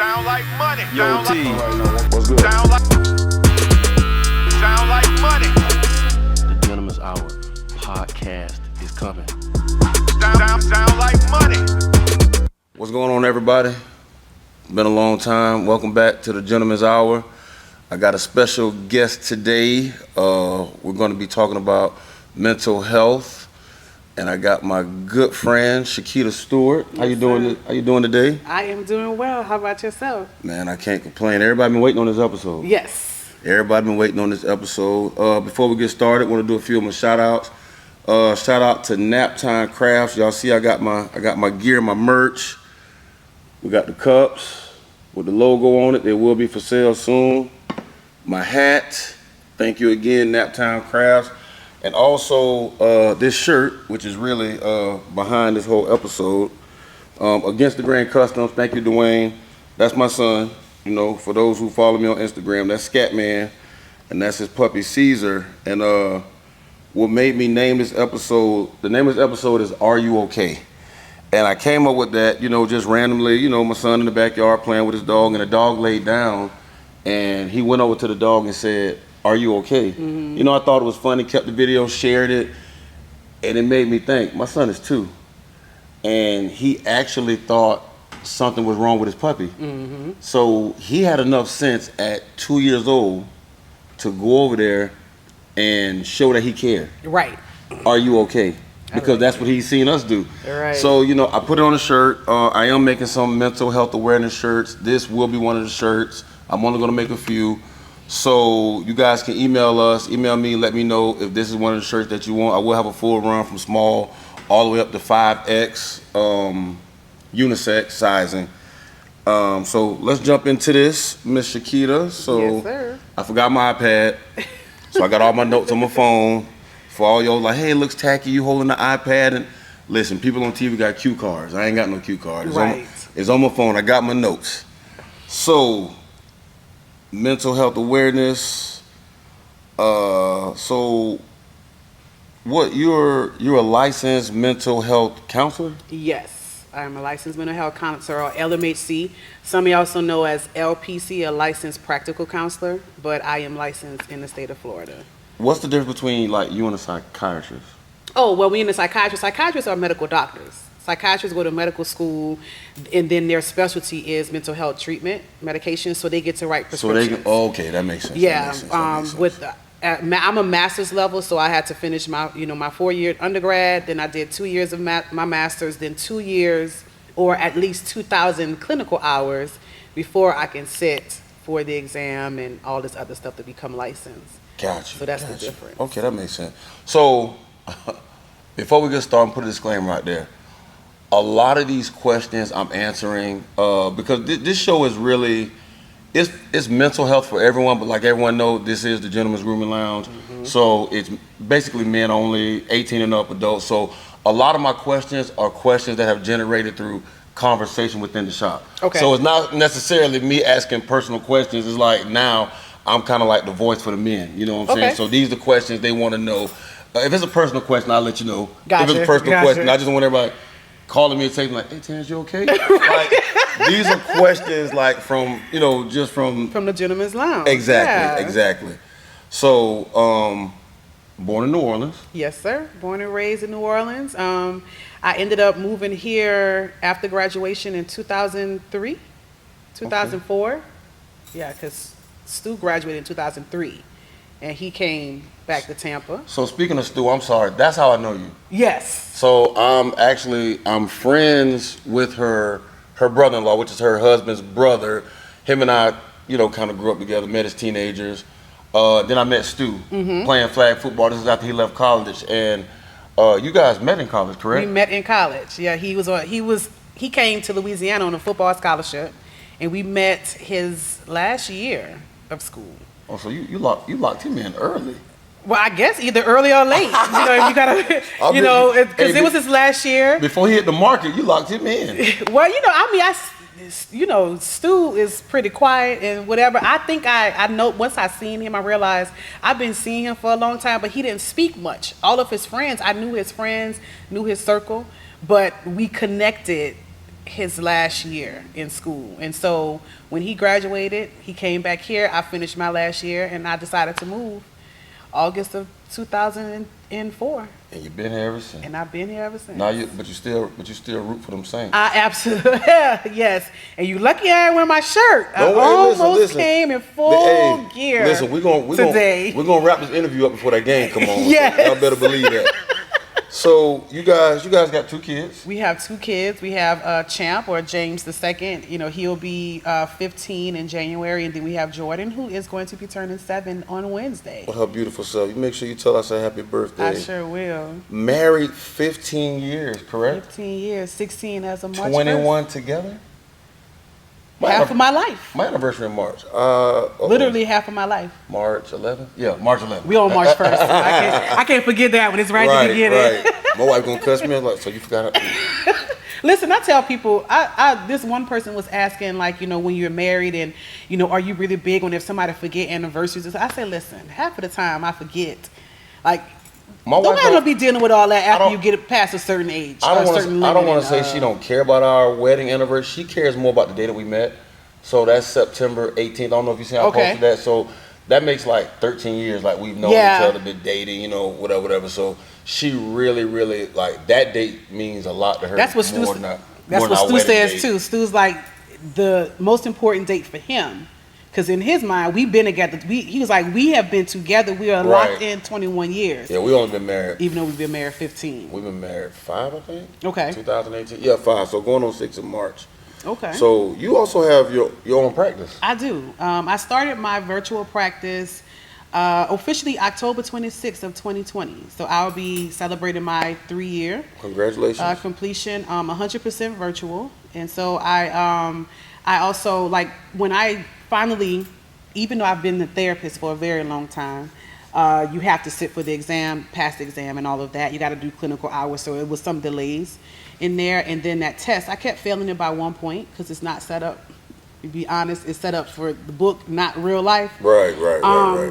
Sound like money. Yo, T. What's good? Sound like money. The Gentleman's Hour podcast is coming. Sound like money. What's going on, everybody? Been a long time. Welcome back to the Gentleman's Hour. I got a special guest today. We're going to be talking about mental health. And I got my good friend, Shakita Stewart. How you doing? How you doing today? I am doing well. How about yourself? Man, I can't complain. Everybody been waiting on this episode. Yes. Everybody been waiting on this episode. Before we get started, want to do a few of my shout outs. Shout out to Naptime Crafts. Y'all see I got my gear, my merch. We got the cups with the logo on it. They will be for sale soon. My hat. Thank you again, Naptime Crafts. And also this shirt, which is really behind this whole episode. Against the Grain Customs. Thank you, Dwayne. That's my son. You know, for those who follow me on Instagram, that's Scatman, and that's his puppy Caesar. And what made me name this episode, the name of this episode is Are You Okay? And I came up with that, you know, just randomly, you know, my son in the backyard playing with his dog, and the dog laid down, and he went over to the dog and said, "Are you okay?" Mm-hmm. You know, I thought it was funny, kept the video, shared it, and it made me think, my son is 2, and he actually thought something was wrong with his puppy. Mm-hmm. So he had enough sense at 2 years old to go over there and show that he cared. Right. Are you okay? Because that's what he's seen us do. Right. So, you know, I put it on a shirt. I am making some mental health awareness shirts. This will be one of the shirts. I'm only going to make a few. So you guys can email me, let me know if this is one of the shirts that you want. I will have a full run from small all the way up to 5X unisex sizing. So let's jump into this, Miss Shakita. So yes, sir. I forgot my iPad, so I got all my notes on my phone. For all y'all like, hey, it looks tacky, you holding the iPad. And listen, people on TV got cue cards. I ain't got no cue card. It's on my phone. I got my notes. So mental health awareness. So what, you're a licensed mental health counselor? Yes. I'm a licensed mental health counselor, or LMHC. Some may also know as LPC, a licensed practical counselor, but I am licensed in the state of Florida. What's the difference between like you and a psychiatrist? Oh, well, we in the psychiatrist. Psychiatrists are medical doctors. Psychiatrists go to medical school, and then their specialty is mental health treatment, medication, so they get to write prescriptions. Okay, that makes sense. Yeah, that makes sense. I'm a master's level, so I had to finish my 4-year undergrad. Then I did 2 years of my master's, then 2 years, or at least 2,000 clinical hours before I can sit for the exam and all this other stuff to become licensed. Gotcha. So that's the difference. Okay, that makes sense. So before we get started, put a disclaimer out there. A lot of these questions I'm answering because this show is really, it's mental health for everyone, but like everyone knows, this is the Gentleman's Grooming Lounge. Mm-hmm. So it's basically men only, 18 and up adults. So a lot of my questions are questions that have generated through conversation within the shop. Okay. So it's not necessarily me asking personal questions. It's like now I'm kind of like the voice for the men. You know what I'm saying? So these are the questions they want to know. If it's a personal question, I'll let you know. Gotcha. If it's a personal question, I just want everybody calling me and saying like, "Hey, Terrence, you okay?" Like, these are questions like from, you know, just from the Gentleman's Lounge. Exactly. So, born in New Orleans. Yes, sir. Born and raised in New Orleans. I ended up moving here after graduation in 2003, 2004. Okay. Yeah, because Stu graduated in 2003, and he came back to Tampa. So speaking of Stu, I'm sorry, that's how I know you. Yes. So I'm friends with her brother-in-law, which is her husband's brother. Him and I, you know, kind of grew up together, met as teenagers. Then I met Stu playing flag football. This is after he left college, and you guys met in college, correct? We met in college. Yeah, he came to Louisiana on a football scholarship, and we met his last year of school. Oh, so you locked him in early. Well, I guess either early or late. You know, if you gotta, because it was his last year. Before he hit the market, you locked him in. Well, Stu is pretty quiet and whatever. I think I know once I seen him, I realized I've been seeing him for a long time, but he didn't speak much. All of his friends, I knew his friends, knew his circle, but we connected his last year in school. And so when he graduated, he came back here. I finished my last year, and I decided to move August of 2004. And you've been here ever since. And I've been here ever since. But you still root for them Saints. I absolutely, yes. And you lucky I ain't wear my shirt. I almost came in full gear. Listen, we're gonna wrap this interview up before that game come on. Yes. So y'all better believe that. So you guys got 2 kids. We have 2 kids. We have Champ, or James II. You know, he'll be 15 in January, and then we have Jordan, who is going to be turning 7 on Wednesday. Well, her beautiful self. You make sure you tell us a happy birthday. I sure will. Married 15 years, correct? 15 years, 16 as a March 21 1st. together. Half of my life. My anniversary in March. Literally half of my life. March 11th? Yeah, March 11th. We on March 1st. I can't forget that one. It's right at the beginning. Right. My wife gonna cuss me. I was like, so you forgot Listen, I tell people, this one person was asking, like, you know, when you're married and, you know, are you really big on if somebody forget anniversaries? I say, listen, half of the time I forget. Like, nobody gonna be dealing with all that after you get past a certain age. I don't want to say she don't care about our wedding anniversary. She cares more about the day that we met. So that's September 18th. I don't know if you see I posted that. So that makes like 13 years. Like we've known each other, been dating, you know, whatever. So she really, really, like, that date means a lot to her. That's what Stu says too. Stu's like the most important date for him. Because in his mind, we've been together. He was like, we have been together. We are locked in 21 years. Yeah, we only been married. Even though we've been married 15. We've been married 5, I think. Okay. 2018. Yeah, 5. So going on 6 in March. Okay. So you also have your own practice. I do. I started my virtual practice officially October 26th of 2020. So I'll be celebrating my 3-year. Congratulations. Completion, 100% virtual. And so I also, like, when I finally, even though I've been a therapist for a very long time, you have to sit for the exam, pass the exam and all of that. You got to do clinical hours. So it was some delays in there. And then that test, I kept failing it by 1 point because it's not set up. To be honest, it's set up for the book, not real life. Right.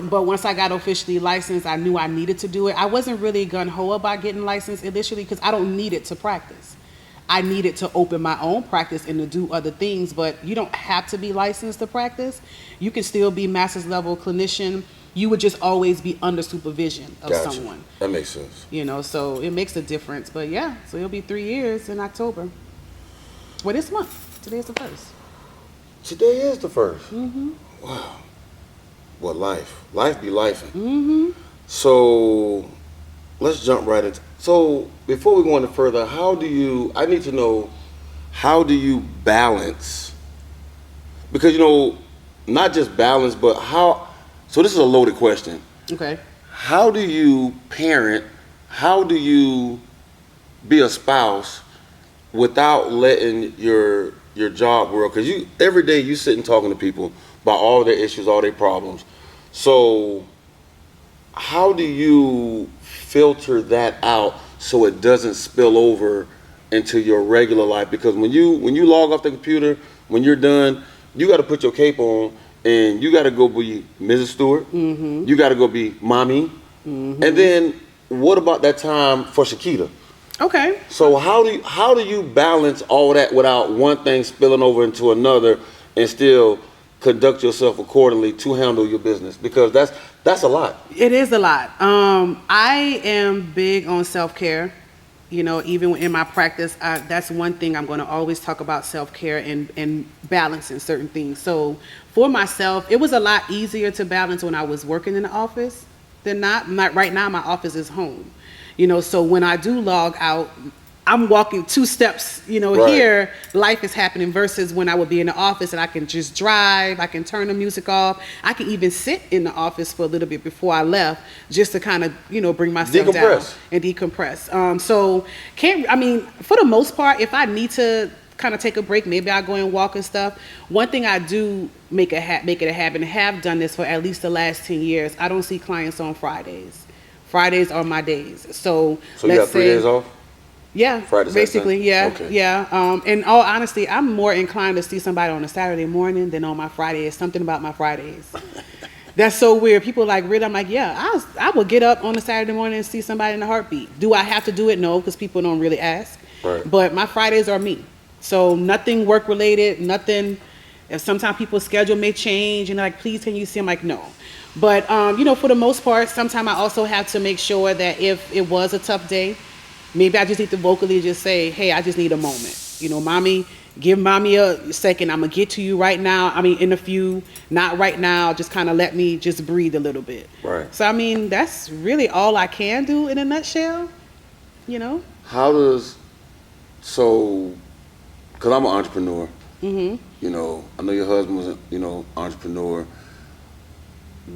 But once I got officially licensed, I knew I needed to do it. I wasn't really gung-ho about getting licensed initially because I don't need it to practice. I needed to open my own practice and to do other things, but you don't have to be licensed to practice. You can still be master's level clinician. You would just always be under supervision of someone. That makes sense. You know, so it makes a difference. But yeah, so it'll be 3 years in October. Well, this month. Today is the 1st. Today is the 1st. Mm-hmm. Wow. What life? Life be life. Mm-hmm. So let's jump right into. So before we go any further, I need to know, how do you balance? Because, you know, not just balance, but how. So this is a loaded question. Okay. How do you parent? How do you be a spouse without letting your job world? Because every day you sitting talking to people about all their issues, all their problems. So how do you filter that out so it doesn't spill over into your regular life? Because when you log off the computer, when you're done, you got to put your cape on and you got to go be Mrs. Stewart. Mm-hmm. You got to go be mommy. Mm-hmm. And then what about that time for Shakita? Okay. So how do you balance all that without one thing spilling over into another and still conduct yourself accordingly to handle your business? Because that's a lot. It is a lot. I am big on self-care. You know, even in my practice, that's one thing I'm going to always talk about, self-care and balancing certain things. So for myself, it was a lot easier to balance when I was working in the office than not. Right now, my office is home. You know, so when I do log out, I'm walking 2 steps, you know, right. Here, life is happening versus when I would be in the office and I can just drive, I can turn the music off. I can even sit in the office for a little bit before I left just to kind of, you know, bring myself down and decompress. For the most part, if I need to kind of take a break, maybe I'll go and walk and stuff. One thing I do make it a habit, and have done this for at least the last 10 years, I don't see clients on Fridays. Fridays are my days. So you got 3 days off? Yeah, Friday, basically, Saturday? yeah, okay. Yeah. In all honesty, I'm more inclined to see somebody on a Saturday morning than on my Friday. It's something about my Fridays. That's so weird. People like, really? I'm like, yeah, I will get up on a Saturday morning and see somebody in a heartbeat. Do I have to do it? No, because people don't really ask. Right. But my Fridays are me. So nothing work related, nothing. If sometimes people's schedule may change and they're like, please, can you see? I'm like, no. But, for the most part, sometimes I also have to make sure that if it was a tough day, maybe I just need to vocally just say, hey, I just need a moment. Mommy, give mommy a second. I'm going to get to you right now. In a few, not right now. Just kind of let me just breathe a little bit. Right. So, that's really all I can do in a nutshell, How does, because I'm an entrepreneur. Mm-hmm. I know your husband was an entrepreneur.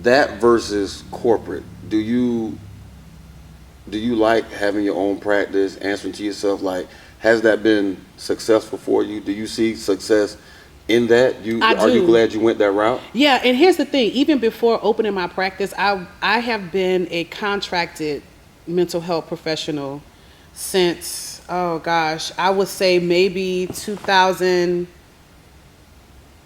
That versus corporate, do you like having your own practice, answering to yourself? Like, has that been successful for you? Do you see success in that? Are you glad you went that route? Yeah, and here's the thing. Even before opening my practice, I have been a contracted mental health professional since, I would say maybe 2000,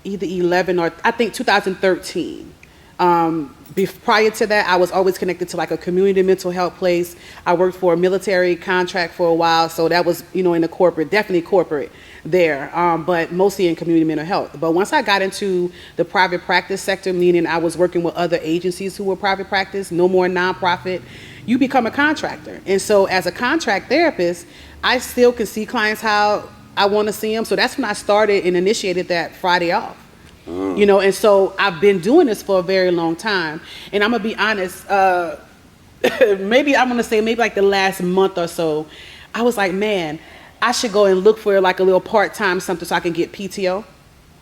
either 11 or I think 2013. Prior to that, I was always connected to like a community mental health place. I worked for a military contract for a while, so that was, in the corporate, definitely corporate there, but mostly in community mental health. But once I got into the private practice sector, meaning I was working with other agencies who were private practice, no more nonprofit, you become a contractor. And so as a contract therapist, I still can see clients how I want to see them. So that's when I started and initiated that Friday off. And so I've been doing this for a very long time. And I'm going to be honest, maybe like the last month or so, I was like, man, I should go and look for like a little part-time something so I can get PTO.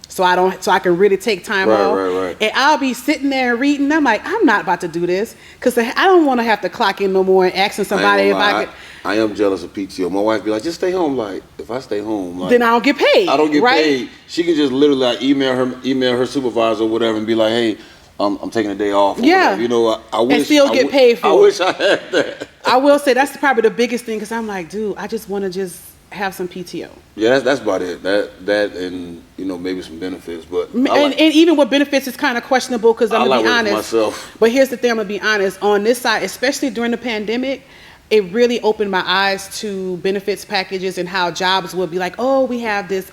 So I can really take time off. Right. And I'll be sitting there and reading. I'm like, I'm not about to do this because I don't want to have to clock in no more and asking somebody if I could. I am jealous of PTO. My wife be like, just stay home. Like, if I stay home, like, then I don't get paid. I don't get right? paid. She can just literally like email her supervisor or whatever and be like, hey, I'm taking a day off. Yeah. Whatever. I wish. And still get paid for it. I wish I had that. I will say that's probably the biggest thing because I'm like, dude, I just want to just have some PTO. Yeah, that's about it. That and maybe some benefits, but and even with benefits, it's kind of questionable because I'm gonna be honest. Myself. But here's the thing, I'm gonna be honest. On this side, especially during the pandemic, it really opened my eyes to benefits packages and how jobs would be like, oh, we have this,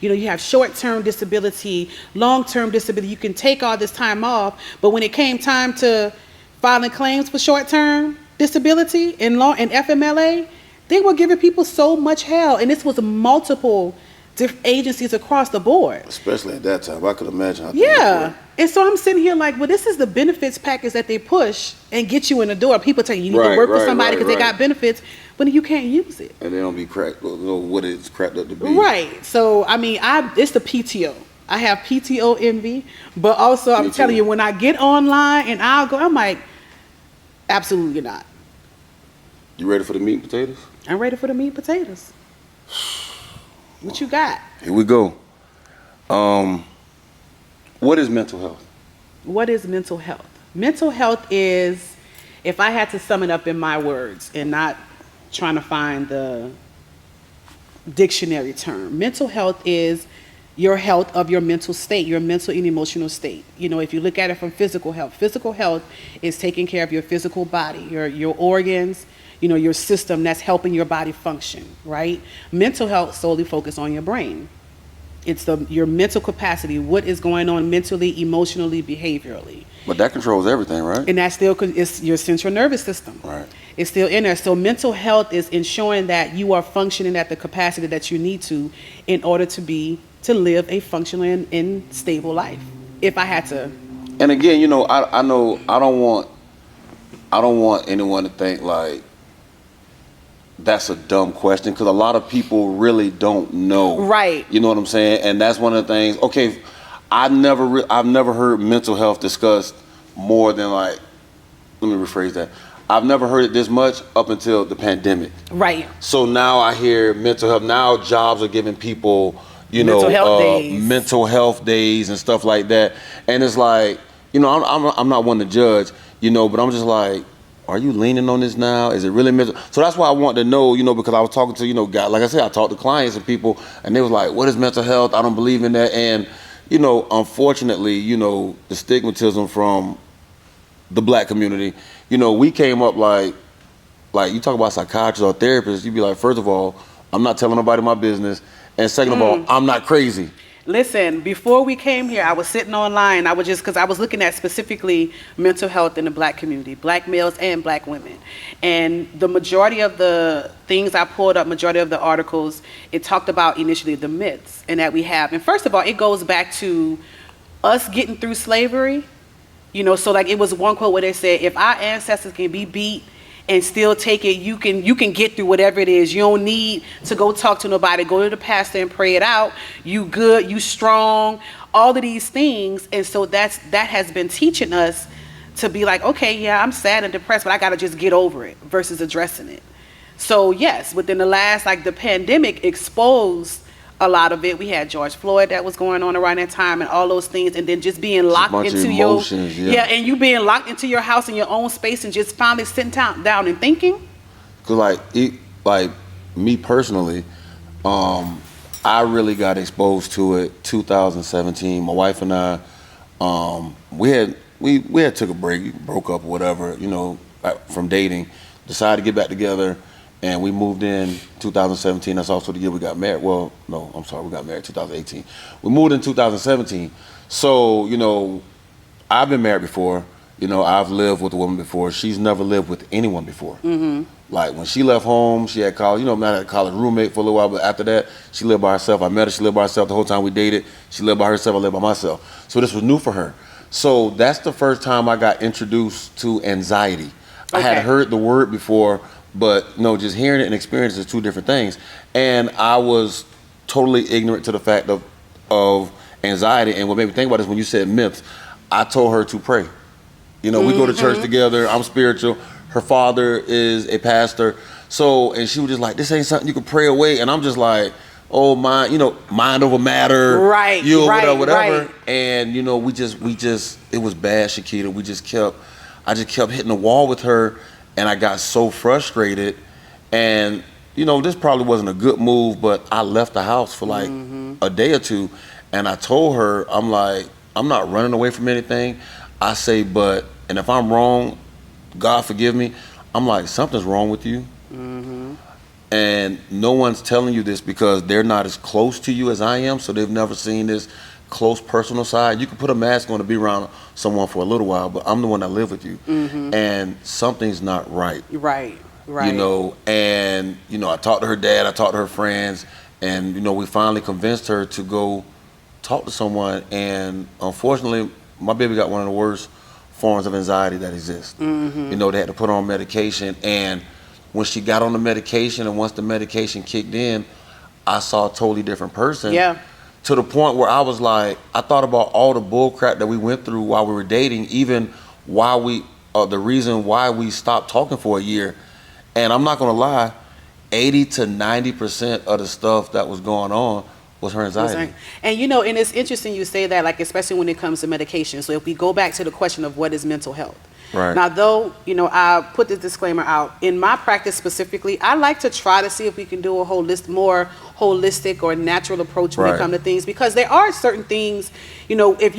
you have short-term disability, long-term disability. You can take all this time off, but when it came time to filing claims for short-term disability and FMLA. They were giving people so much hell, and this was multiple different agencies across the board. Especially at that time, I could imagine. Yeah, and so I'm sitting here like, well, this is the benefits package that they push and get you in the door. People tell you need to work with somebody because they got benefits, but you can't use it. And they don't be cracked, what it's cracked up to be. Right. So it's the PTO. I have PTO envy, but also I'm telling you, when I get online and I'm like, absolutely not. You ready for the meat and potatoes? I'm ready for the meat and potatoes. What you got? Here we go. What is mental health? What is mental health? Mental health is, if I had to sum it up in my words and not trying to find the dictionary term, mental health is your health of your mental state, your mental and emotional state. If you look at it from physical health is taking care of your physical body, your organs, your system that's helping your body function, right? Mental health solely focus on your brain. It's your mental capacity, what is going on mentally, emotionally, behaviorally. But that controls everything, right? And that still is your central nervous system. Right. It's still in there. So mental health is ensuring that you are functioning at the capacity that you need to in order to live a functional and stable life. If I had to. And again, I know I don't want anyone to think like that's a dumb question because a lot of people really don't know. Right. You know what I'm saying? And that's one of the things. Okay, I've never heard mental health discussed more than like. Let me rephrase that. I've never heard it this much up until the pandemic. Right. So now I hear mental health. Now jobs are giving people, mental health days and stuff like that. And it's like, I'm not one to judge, but I'm just like, are you leaning on this now? Is it really mental? So that's why I want to know, because I was talking to, guys, like I said, I talked to clients and people, and they was like, what is mental health? I don't believe in that. And, unfortunately, the stigmatism from the black community, we came up like you talk about psychiatrists or therapists, you'd be like, first of all, I'm not telling nobody my business. And second of all, I'm not crazy. Listen, before we came here, I was sitting online. Because I was looking at specifically mental health in the black community, black males and black women. And the majority of the things I pulled up, majority of the articles, it talked about initially the myths and that we have. And first of all, it goes back to us getting through slavery. So like it was one quote where they said, if our ancestors can be beat and still take it, you can get through whatever it is. You don't need to go talk to nobody. Go to the pastor and pray it out. You good, you strong, all of these things. And so that has been teaching us to be like, okay, yeah, I'm sad and depressed, but I got to just get over it versus addressing it. So yes, within the last, like the pandemic exposed a lot of it. We had George Floyd that was going on around that time and all those things, and then just being locked into and you being locked into your house in your own space and just finally sitting down and thinking. Cause like me personally, I really got exposed to it 2017. My wife and I, we had took a break, broke up or whatever, from dating, decided to get back together. And we moved in 2017. That's also the year we got married. Well, no, I'm sorry, we got married 2018. We moved in 2017. So, I've been married before. I've lived with a woman before. She's never lived with anyone before. Mm-hmm. Like when she left home, she had college. I had a college roommate for a little while, but after that, she lived by herself. I met her. She lived by herself the whole time we dated. She lived by herself. I lived by myself. So this was new for her. So that's the first time I got introduced to anxiety. Okay. I had heard the word before, but just hearing it and experiencing is two different things. And I was totally ignorant to the fact of anxiety. And what made me think about this when you said myths, I told her to pray. We go to church together. I'm spiritual. Her father is a pastor. So, and she was just like, this ain't something you can pray away. And I'm just like, oh, mind over matter. Right. Whatever. Right. And, we just, it was bad, Shakita. I just kept hitting the wall with her. And I got so frustrated, and this probably wasn't a good move, but I left the house for like a day or two, and I told her, I'm like, I'm not running away from anything. I say, and if I'm wrong, God forgive me. I'm like, something's wrong with you. Mm-hmm. And no one's telling you this because they're not as close to you as I am, so they've never seen this close personal side. You can put a mask on to be around someone for a little while, but I'm the one that live with you. Mm-hmm. And something's not right. Right. And I talked to her dad, I talked to her friends, and we finally convinced her to go talk to someone. And unfortunately, my baby got one of the worst forms of anxiety that exists. Mm-hmm. They had to put her on medication, and when she got on the medication and once the medication kicked in, I saw a totally different person. Yeah. To the point where I was like, I thought about all the bull crap that we went through while we were dating, even while the reason why we stopped talking for a year. And I'm not gonna lie, 80 to 90% of the stuff that was going on was her anxiety. And and it's interesting you say that, like especially when it comes to medication. So if we go back to the question of what is mental health. Right. Now, though, I put this disclaimer out. In my practice specifically, I like to try to see if we can do a more holistic or natural approach when it comes to things, because there are certain things, if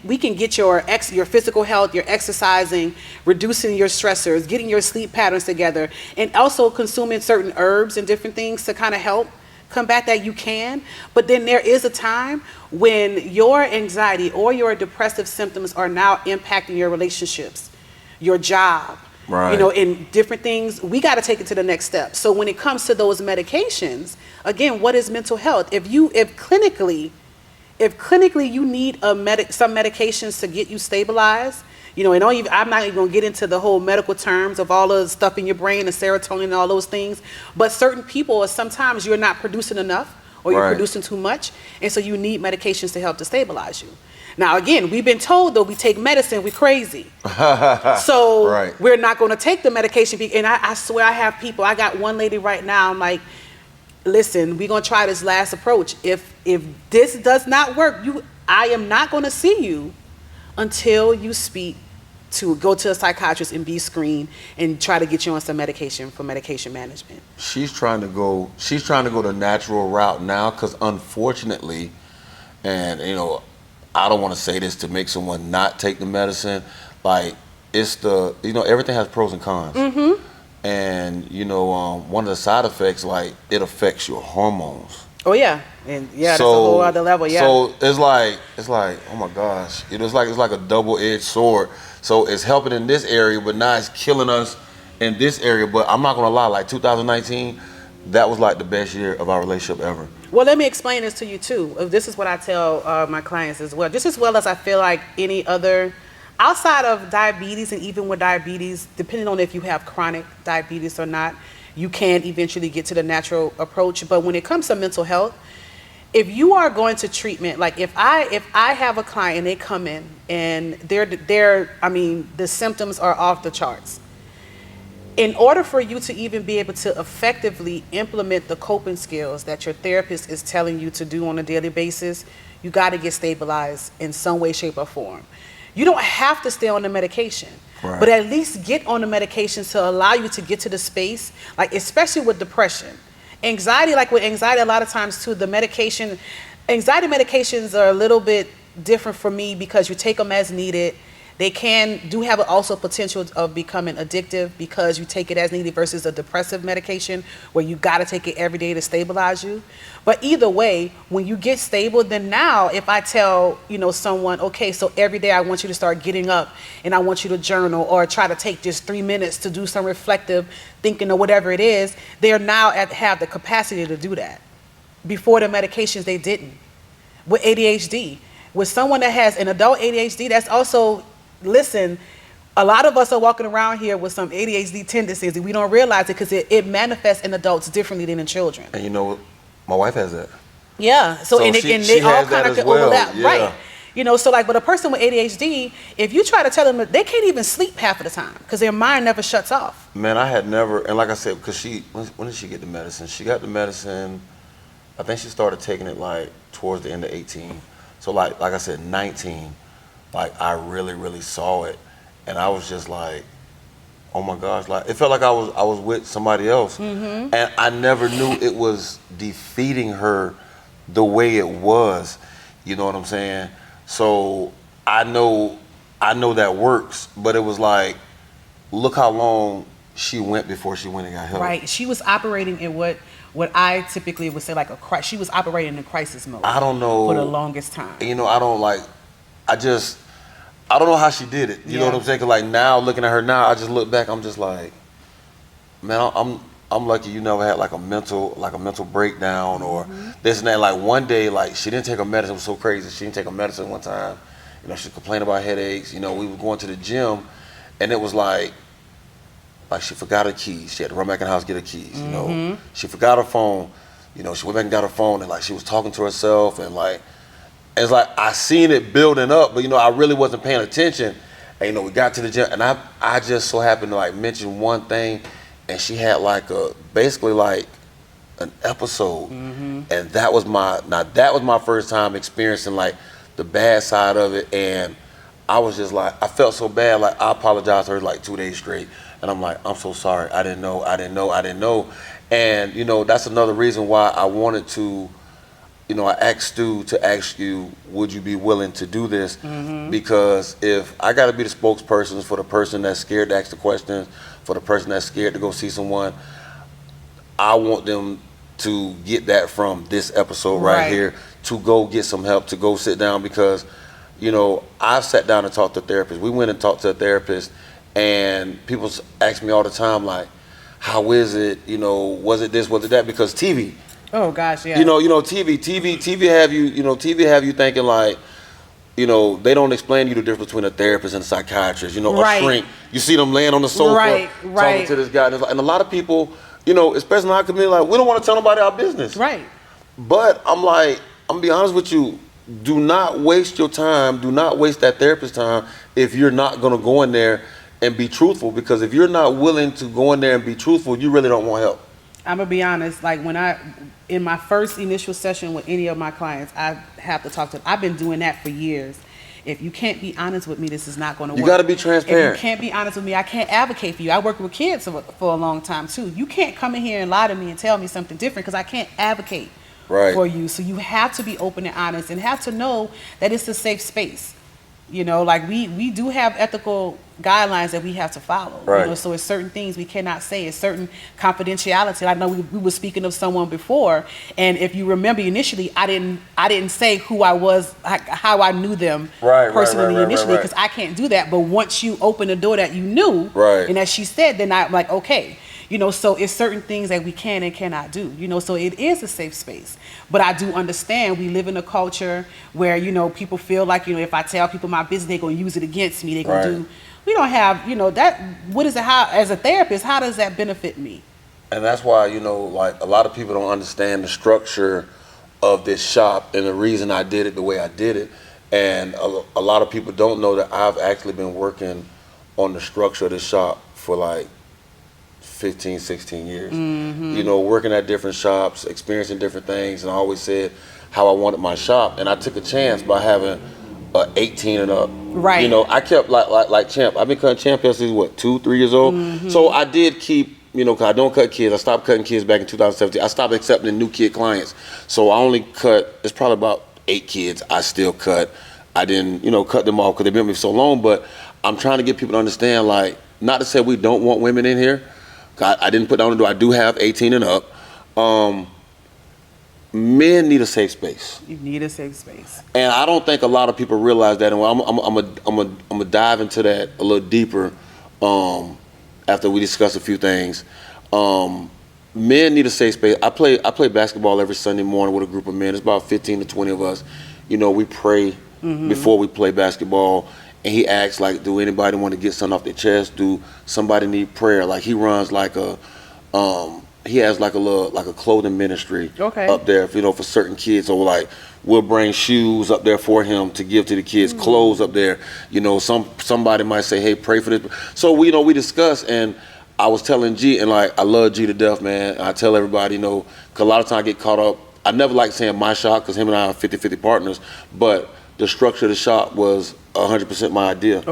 we can get your physical health, your exercising, reducing your stressors, getting your sleep patterns together, and also consuming certain herbs and different things to kind of help combat that, you can. But then there is a time when your anxiety or your depressive symptoms are now impacting your relationships, your job, in different things. We got to take it to the next step. So when it comes to those medications, again, what is mental health? If clinically you need some medications to get you stabilized, and I'm not even gonna get into the whole medical terms of all the stuff in your brain, the serotonin and all those things, but certain people, sometimes you're not producing enough or you're producing too much, and so you need medications to help to stabilize you. Now, again, we've been told, though, we take medicine, we're crazy. So we're not going to take the medication. And I swear I have people. I got one lady right now, I'm like, listen, we're going to try this last approach. If this does not work, I am not going to see you until you go to a psychiatrist and be screened and try to get you on some medication for medication management. She's trying to go the natural route now, because unfortunately, and I don't want to say this to make someone not take the medicine. Like, it's everything has pros and cons. Mm-hmm. And, one of the side effects, like, it affects your hormones. Oh yeah, and yeah, that's a whole other level. Yeah. So it's like oh my gosh, it's like a double-edged sword. So it's helping in this area, but now it's killing us in this area. But I'm not gonna lie, like 2019, that was like the best year of our relationship ever. Well, let me explain this to you too. This is what I tell my clients as well. Just as well as I feel like any other, outside of diabetes, and even with diabetes, depending on if you have chronic diabetes or not, you can eventually get to the natural approach. But when it comes to mental health, if you are going to treatment, like if I have a client and they come in and the symptoms are off the charts. In order for you to even be able to effectively implement the coping skills that your therapist is telling you to do on a daily basis, you got to get stabilized in some way, shape, or form. You don't have to stay on the medication, right, but at least get on the medication to allow you to get to the space, like especially with depression. Anxiety, like with anxiety, a lot of times too, anxiety medications are a little bit different for me because you take them as needed. They do have also potential of becoming addictive because you take it as needed versus a depressive medication where you got to take it every day to stabilize you. But either way, when you get stable, then now if I tell, someone, okay, so every day I want you to start getting up and I want you to journal or try to take just 3 minutes to do some reflective thinking or whatever it is, they're now have the capacity to do that. Before the medications, they didn't. With ADHD, with someone that has an adult ADHD, that's also, listen, a lot of us are walking around here with some ADHD tendencies and we don't realize it because it manifests in adults differently than in children. And my wife has that. Yeah. So and they all kind of overlap, yeah, right? So like, but a person with ADHD, if you try to tell them that they can't even sleep half of the time because their mind never shuts off. Man, I had never, and like I said, because when did she get the medicine? She got the medicine, I think she started taking it like towards the end of 18. So like I said, 19. Like I really, really saw it, and I was just like, "Oh my gosh!" Like it felt like I was with somebody else, and I never knew it was defeating her the way it was. You know what I'm saying? So I know that works, but it was like, look how long she went before she went and got help. Right. She was operating in what I typically would say like she was operating in crisis mode. I don't know for the longest time. I don't know how she did it. You know what I'm saying? 'Cause like now, looking at her now, I just look back. I'm just like, man, I'm lucky you never had like a mental breakdown or this and that. Like one day, like she didn't take her medicine. It was so crazy. She didn't take her medicine one time. She complained about headaches. We were going to the gym, and it was like she forgot her keys. She had to run back in the house get her keys. She forgot her phone. She went back and got her phone, and like she was talking to herself, and like. It's like I seen it building up, but I really wasn't paying attention. And we got to the gym, and I just so happened to like mention one thing, and she had like basically like an episode, and that was my first time experiencing like the bad side of it, and I was just like I felt so bad, like I apologized to her like 2 days straight, and I'm like I'm so sorry, I didn't know, and that's another reason why I wanted to. I asked Stu to ask you, would you be willing to do this? Because if I got to be the spokesperson for the person that's scared to ask the questions, for the person that's scared to go see someone, I want them to get that from this episode right here, to go get some help, to go sit down, because, I've sat down and talked to therapists. We went and talked to a therapist, and people ask me all the time, like, how is it? Was it this, was it that? Because TV. Oh gosh, yeah. TV have you thinking like, they don't explain to you the difference between a therapist and a psychiatrist. A shrink. You see them laying on the sofa talking to this guy, and a lot of people, especially in our community, like we don't want to tell nobody our business. Right. But I'm gonna be honest with you. Do not waste your time. Do not waste that therapist's time if you're not gonna go in there and be truthful. Because if you're not willing to go in there and be truthful, you really don't want help. I'm gonna be honest, like in my first initial session with any of my clients, I have to talk to them. I've been doing that for years. If you can't be honest with me, this is not gonna work. You gotta be transparent. If you can't be honest with me, I can't advocate for you. I worked with kids for a long time too. You can't come in here and lie to me and tell me something different because I can't advocate for you. So you have to be open and honest and have to know that it's a safe space. You know, like we do have ethical guidelines that we have to follow. Right. You know, so it's certain things we cannot say. It's certain confidentiality. I know we were speaking of someone before, and if you remember initially, I didn't say who I was, how I knew them personally initially, because I can't do that. But once you open the door that you knew, and as she said, then I'm like, okay. You know, so it's certain things that we can and cannot do, you know, so it is a safe space. But I do understand we live in a culture where, you know, people feel like, you know, if I tell people my business, they're going to use it against me. They're going to do, we don't have, you know, that, what is it, how, as a therapist, how does that benefit me? And that's why, you know, like a lot of people don't understand the structure of this shop and the reason I did it the way I did it. And a lot of people don't know that I've actually been working on the structure of this shop for like 15, 16 years. You know, working at different shops, experiencing different things, and I always said how I wanted my shop. And I took a chance by having 18 and up. Right. You know, I kept like champ. I've been cutting champ since what, 2-3 years old. So I did keep, you know, 'cause I don't cut kids. I stopped cutting kids back in 2017. I stopped accepting new kid clients. So I only cut, it's probably about 8 kids I still cut. I didn't, you know, cut them off because they've been with me so long, but I'm trying to get people to understand, like, not to say we don't want women in here. I didn't put down the door. I do have 18 and up. Men need a safe space. You need a safe space. And I don't think a lot of people realize that. And I'm gonna dive into that a little deeper after we discuss a few things. Men need a safe space. I play basketball every Sunday morning with a group of men. It's about 15 to 20 of us. You know, we pray before we play basketball. And he asks, like, do anybody want to get something off their chest? Do somebody need prayer? Like, he runs like a, he has like a clothing ministry up there, you know, for certain kids. So like, we'll bring shoes up there for him to give to the kids, clothes up there. You know, somebody might say, hey, pray for this. So we, you know, we discuss, and I was telling G, and like, I love G to death, man. I tell everybody, you know, 'cause a lot of times I get caught up. I never like saying my shop, because him and I are 50-50 partners, but the structure of the shop was 100% my idea.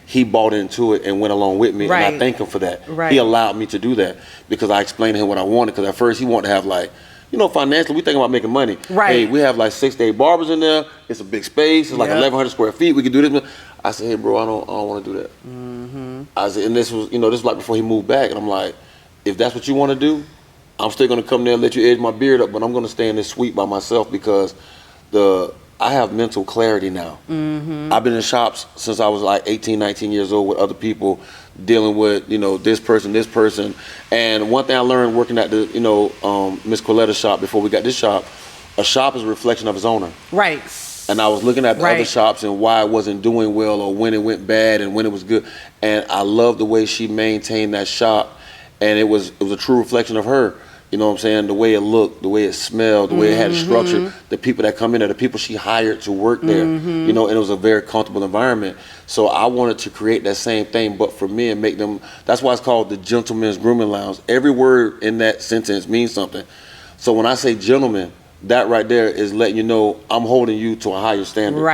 He bought into it and went along with me, and I thank him for that. He allowed me to do that because I explained to him what I wanted, because at first he wanted to have, like, you know, financially, we thinking about making money. Hey, we have like 6 to 8 barbers in there. It's a big space. It's like 1,100 square feet. We can do this. I said, hey, bro, I don't want to do that. I said, and this was, you know, this was like before he moved back, and I'm like, if that's what you want to do, I'm still going to come there and let you edge my beard up, but I'm going to stay in this suite by myself, because I have mental clarity now. I've been in shops since I was like 18, 19 years old with other people, dealing with, you know, this person. And one thing I learned working at the, you know, Miss Coletta's shop before we got this shop, a shop is a reflection of its owner. And I was looking at the other shops and why it wasn't doing well, or when it went bad and when it was good. And I love the way she maintained that shop, and it was a true reflection of her. You know what I'm saying? The way it looked, the way it smelled, the way it had a structure, the people that come in there, the people she hired to work there, you know, and it was a very comfortable environment. So I wanted to create that same thing, but for men, make them, that's why it's called the Gentleman's Grooming Lounge. Every word in that sentence means something. So when I say gentleman, that right there is letting you know I'm holding you to a higher standard.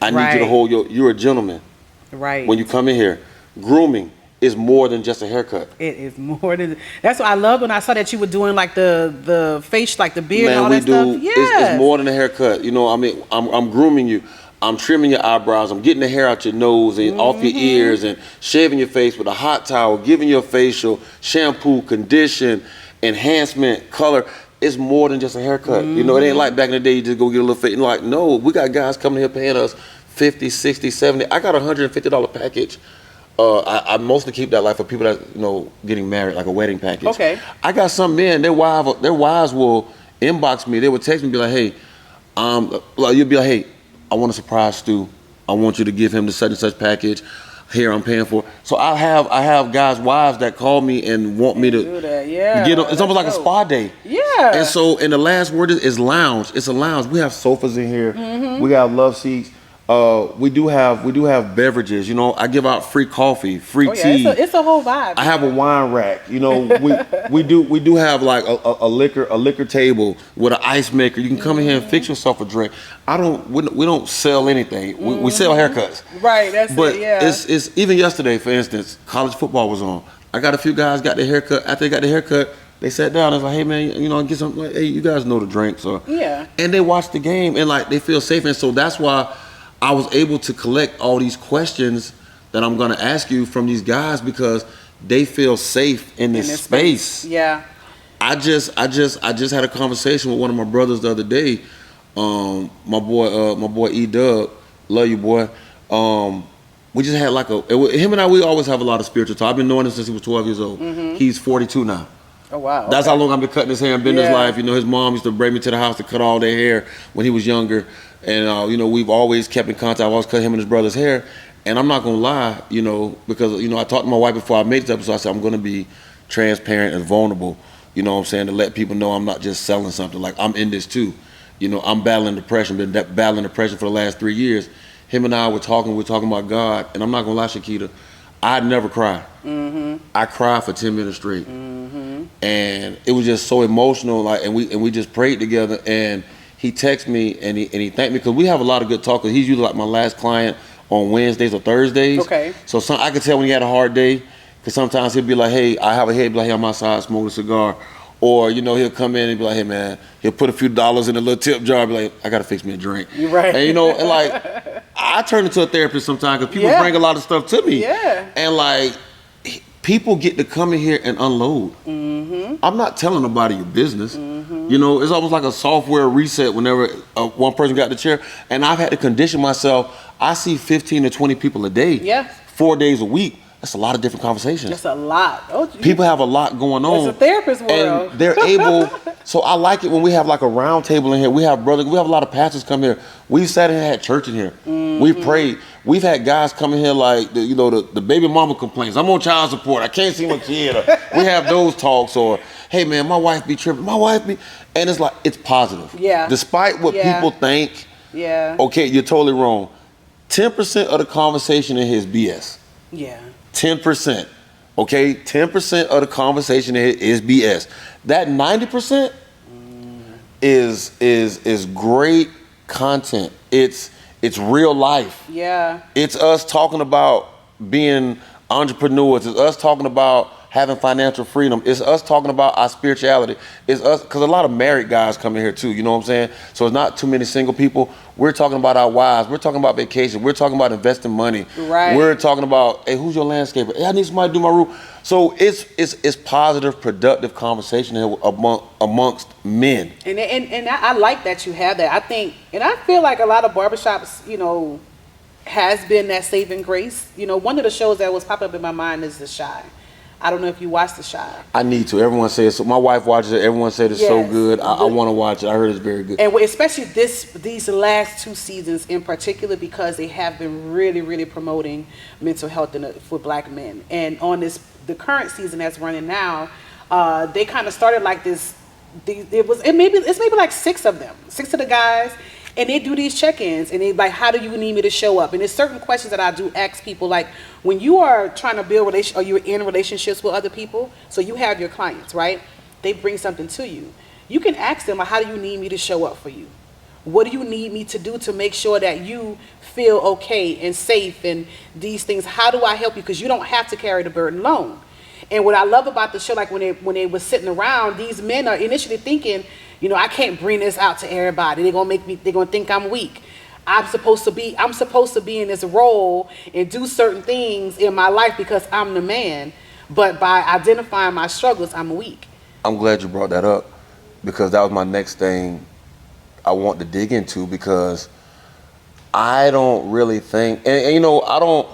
I need you to hold you're a gentleman. When you come in here. Grooming is more than just a haircut. It is more than. That's what I love when I saw that you were doing like the face, like the beard, and all that stuff. It's more than a haircut. You know, I mean, I'm grooming you. I'm trimming your eyebrows. I'm getting the hair out your nose and off your ears, and shaving your face with a hot towel, giving you a facial, shampoo, condition, enhancement, color. It's more than just a haircut. You know, it ain't like back in the day you just go get a little face. Like, no, we got guys coming here paying us $50, $60, $70. I got a $150 package. I mostly keep that like for people that, you know, getting married, like a wedding package. I got some men, their wives will inbox me. They would text me and be like, hey, you'll be like, hey, I want to surprise Stu. I want you to give him the such and such package. Here, I'm paying for it. So I have guys' wives that call me and want me to do that. Get them. It's almost like a spa day. And so, and the last word is lounge. It's a lounge. We have sofas in here. We got love seats. We do have beverages. You know, I give out free coffee, free tea. It's a whole vibe. I have a wine rack. You know, we do have like a liquor table with an ice maker. You can come in here and fix yourself a drink. We don't sell anything. We sell haircuts. But it's even yesterday, for instance, college football was on. I got a few guys got their haircut. After they got their haircut, they sat down and was like, hey man, you know, get something. Like, hey, you guys know the drinks, and they watch the game and like they feel safe. And so that's why I was able to collect all these questions that I'm gonna ask you from these guys because they feel safe in this space. Yeah. I just had a conversation with one of my brothers the other day. My boy E-Dub, love you, boy. We just had him and I, we always have a lot of spiritual talk. I've been knowing him since he was 12 years old. He's 42 now. Oh, wow. That's how long I've been cutting his hair and been his Yeah. life. You know, his mom used to bring me to the house to cut all their hair when he was younger. And, you know, we've always kept in contact. I always cut him and his brother's hair. And I'm not going to lie, you know, because, you know, I talked to my wife before I made this episode. I said, I'm going to be transparent and vulnerable, you know what I'm saying, to let people know I'm not just selling something. Like, I'm in this too. You know, I'm battling depression, been battling depression for the last 3 years. Him and I were talking about God. And I'm not going to lie, Shakita, I'd never cry. I cried for 10 minutes straight. And it was just so emotional, like, and we just prayed together. And he texted me and he thanked me because we have a lot of good talk. He's usually like my last client on Wednesdays or Thursdays. Okay. So I could tell when he had a hard day, because sometimes he'll be like, hey, I have a head, be like, hey, I'm outside smoking a cigar. Or, you know, he'll come in and be like, hey, man, he'll put a few dollars in a little tip jar and be like, I got to fix me a drink. You're right. And, you know, and like, I turn into a therapist sometimes because people Yeah. bring a lot of stuff to me. Yeah. And like, people get to come in here and unload. I'm not telling nobody your business. You know, it's almost like a software reset whenever one person got the chair. And I've had to condition myself. I see 15 to 20 people a day. Yeah. 4 days a week. That's a lot of different conversations. That's a lot. Oh, People have a lot going on. It's a therapist world. And they're able, so I like it when we have like a round table in here. We have a lot of pastors come here. We've sat in here, had church in here. We've prayed. We've had guys come in here like, the baby mama complaints. I'm on child support. I can't see my kid. Or we have those talks. Or, hey man, my wife be tripping. And it's like, it's positive. Yeah. Despite what Yeah. people think, Yeah. okay, you're totally wrong. 10% of the conversation in here is BS. Yeah. 10%. Okay? 10% of the conversation is BS. That 90% is great content. It's real life. Yeah. It's us talking about being entrepreneurs. It's us talking about having financial freedom. It's us talking about our spirituality. It's us, because a lot of married guys come in here too, you know what I'm saying? So it's not too many single people. We're talking about our wives. We're talking about vacation. We're talking about investing money. Right. We're talking about, hey, who's your landscaper? Hey, I need somebody to do my roof. So it's positive, productive conversation here amongst men. And I like that you have that. I think, and I feel like a lot of barbershops, you know, has been that saving grace. You know, one of the shows that was popping up in my mind is The Chi. I don't know if you watched The Chi. I need to. Everyone says so. My wife watches it. Everyone said it's so Yes. good. I want to watch it. I heard it's very good. And especially these last 2 seasons in particular, because they have been really, really promoting mental health for Black men. And on the current season that's running now, they kind of started like this. It's maybe like 6 of them, 6 of the guys. And they do these check-ins, and they like, how do you need me to show up? And there's certain questions that I do ask people, like when you are trying to build or you're in relationships with other people, so you have your clients, right? They bring something to you. You can ask them, like, how do you need me to show up for you? What do you need me to do to make sure that you feel okay and safe and these things? How do I help you? Because you don't have to carry the burden alone. And what I love about the show, like when they were sitting around, these men are initially thinking, you know, I can't bring this out to everybody. They're gonna think I'm weak. I'm supposed to be in this role and do certain things in my life because I'm the man. But by identifying my struggles, I'm weak. I'm glad you brought that up because that was my next thing I want to dig into, because I don't really think, and you know, I don't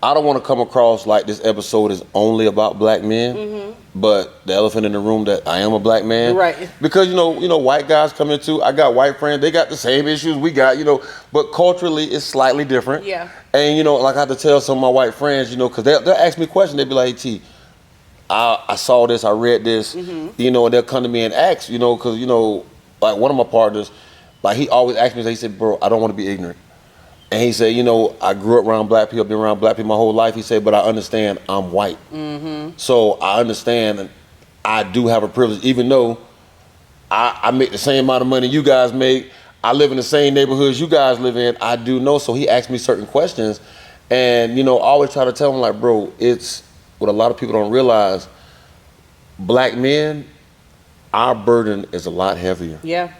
want to come across like this episode is only about Black men, but the elephant in the room that I am a Black man. Right. Because you know, white guys come into, I got white friends, they got the same issues we got, you know, but culturally it's slightly different. Yeah. And you know, like I have to tell some of my white friends, you know, because they'll ask me questions, they'll be like, hey, T, I saw this, I read this, you know, and they'll come to me and ask, you know, because, you know, like one of my partners, like he always asked me, he said, bro, I don't want to be ignorant. And he said, you know, I grew up around Black people, been around Black people my whole life. He said, but I understand I'm white. So I understand, and I do have a privilege, even though I make the same amount of money you guys make. I live in the same neighborhoods you guys live in. I do know. So he asked me certain questions. And, you know, I always try to tell him, like, bro, it's what a lot of people don't realize. Black men, our burden is a lot heavier. Yeah.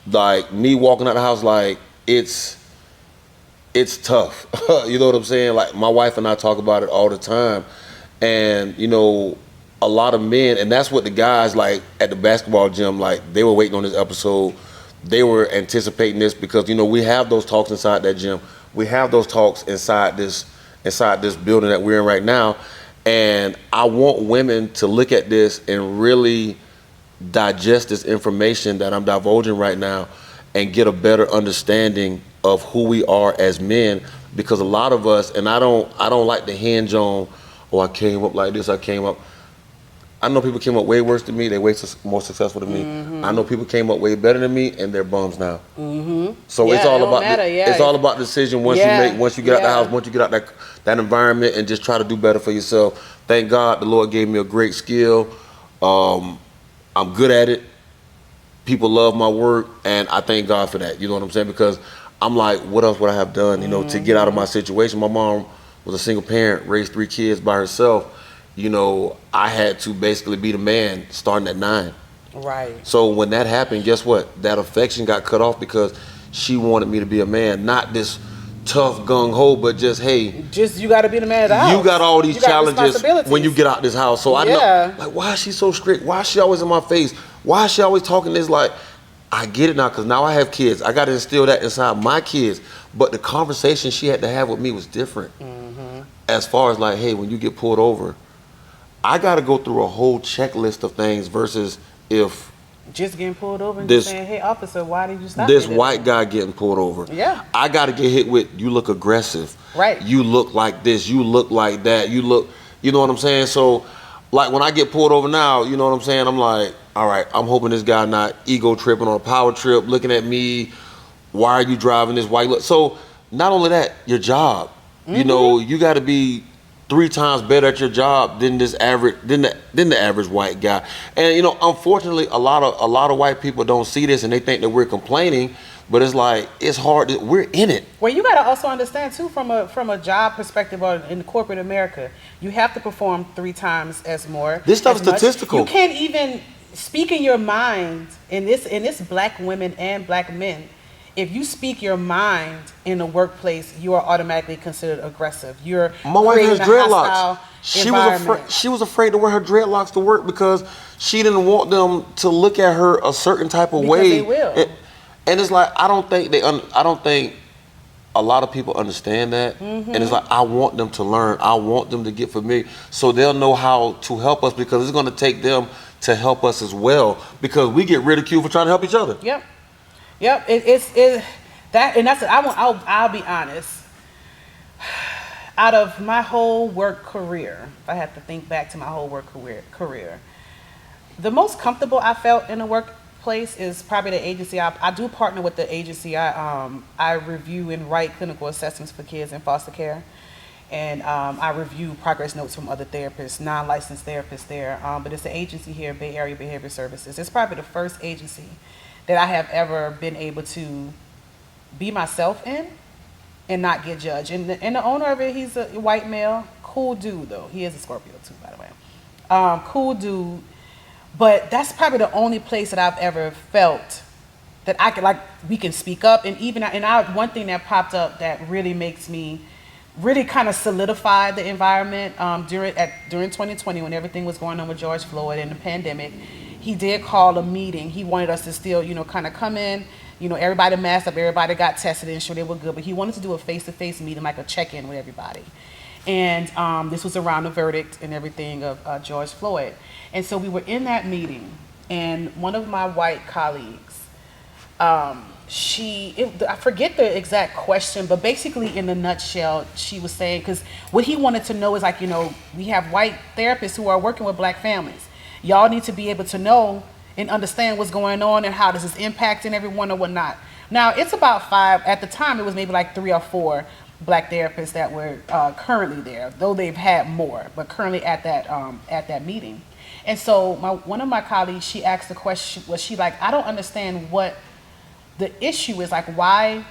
Like me walking out the house, like it's tough. You know what I'm saying? Like my wife and I talk about it all the time, and you know, a lot of men, and that's what the guys like at the basketball gym, like they were waiting on this episode. They were anticipating this because you know we have those talks inside that gym. We have those talks inside this building that we're in right now, and I want women to look at this and really digest this information that I'm divulging right now and get a better understanding of who we are as men, because a lot of us, and I don't like to hinge on, oh, I came up like this, I know people came up way worse than me, they're way more successful than me. I know people came up way better than me and they're bums now. So it's all about it's all about the decision once you make, once you get out the house, once you get out that environment, and just try to do better for yourself. Thank God the Lord gave me a great skill. I'm good at it. People love my work, and I thank God for that. You know what I'm saying? Because I'm like, what else would I have done, you know, to get out of my situation? My mom was a single parent, raised 3 kids by herself. You know, I had to basically be the man starting at 9. Right. So when that happened, guess what? That affection got cut off because she wanted me to be a man, not this tough gung-ho, but just, hey. Just, you got to be the man of the house. You got all these challenges when you get out this house. So I know, like, why is she so strict? Why is she always in my face? Why is she always talking this? Like, I get it now because now I have kids. I got to instill that inside my kids. But the conversation she had to have with me was different. As far as like, hey, when you get pulled over, I got to go through a whole checklist of things versus if just getting pulled over and just saying, hey, officer, why did you stop this me? white guy getting pulled over. Yeah. I got to get hit with, you look aggressive. Right. You look like this. You look like that. You look, you know what I'm saying? So, like, when I get pulled over now, you know what I'm saying? I'm like, all right, I'm hoping this guy not ego tripping on a power trip, looking at me. Why are you driving this white look? So, not only that, your job. You know, you got to be 3 times better at your job than the average white guy. And you know, unfortunately, a lot of white people don't see this and they think that we're complaining, but it's like it's hard. We're in it. Well, you got to also understand too, from a job perspective, or in corporate America, you have to perform 3 times as more. This stuff's statistical. You can't even speak in your mind in this black women and black men. If you speak your mind in the workplace, you are automatically considered aggressive. You're my wife has dreadlocks. She She was afraid to wear her dreadlocks to work because she didn't want them to look at her a certain type of way. They will. And it's like I don't think a lot of people understand that. And it's like I want them to learn. I want them to get familiar so they'll know how to help us, because it's going to take them to help us as well, because we get ridiculed for trying to help each other. Yep. It's that, and that's I'll be honest. Out of my whole work career, if I have to think back to my whole work career, the most comfortable I felt in a workplace is probably the agency. I do partner with the agency. I review and write clinical assessments for kids in foster care, and I review progress notes from other therapists, non-licensed therapists there. But it's an agency here, Bay Area Behavior Services. It's probably the first agency that I have ever been able to be myself in and not get judged. And the owner of it, he's a white male, cool dude though. He is a Scorpio too, by the way. Cool dude. But that's probably the only place that I've ever felt that I could, like, we can speak up. And even, one thing that popped up that really makes me really kind of solidify the environment during 2020, when everything was going on with George Floyd and the pandemic. He did call a meeting. He wanted us to still, kind of come in, everybody masked up, everybody got tested and ensure they were good, but he wanted to do a face-to-face meeting, like a check-in with everybody. And this was around the verdict and everything of George Floyd. And so we were in that meeting, and one of my white colleagues, I forget the exact question, but basically in a nutshell, she was saying, because what he wanted to know is, like, we have white therapists who are working with black families. Y'all need to be able to know and understand what's going on and how this is impacting everyone or whatnot. Now, it's about 5, at the time it was maybe like 3 or 4 black therapists that were currently there, though they've had more, but currently at that meeting. And so one of my colleagues, she asked the question, was she like, I don't understand what the issue is, like, why,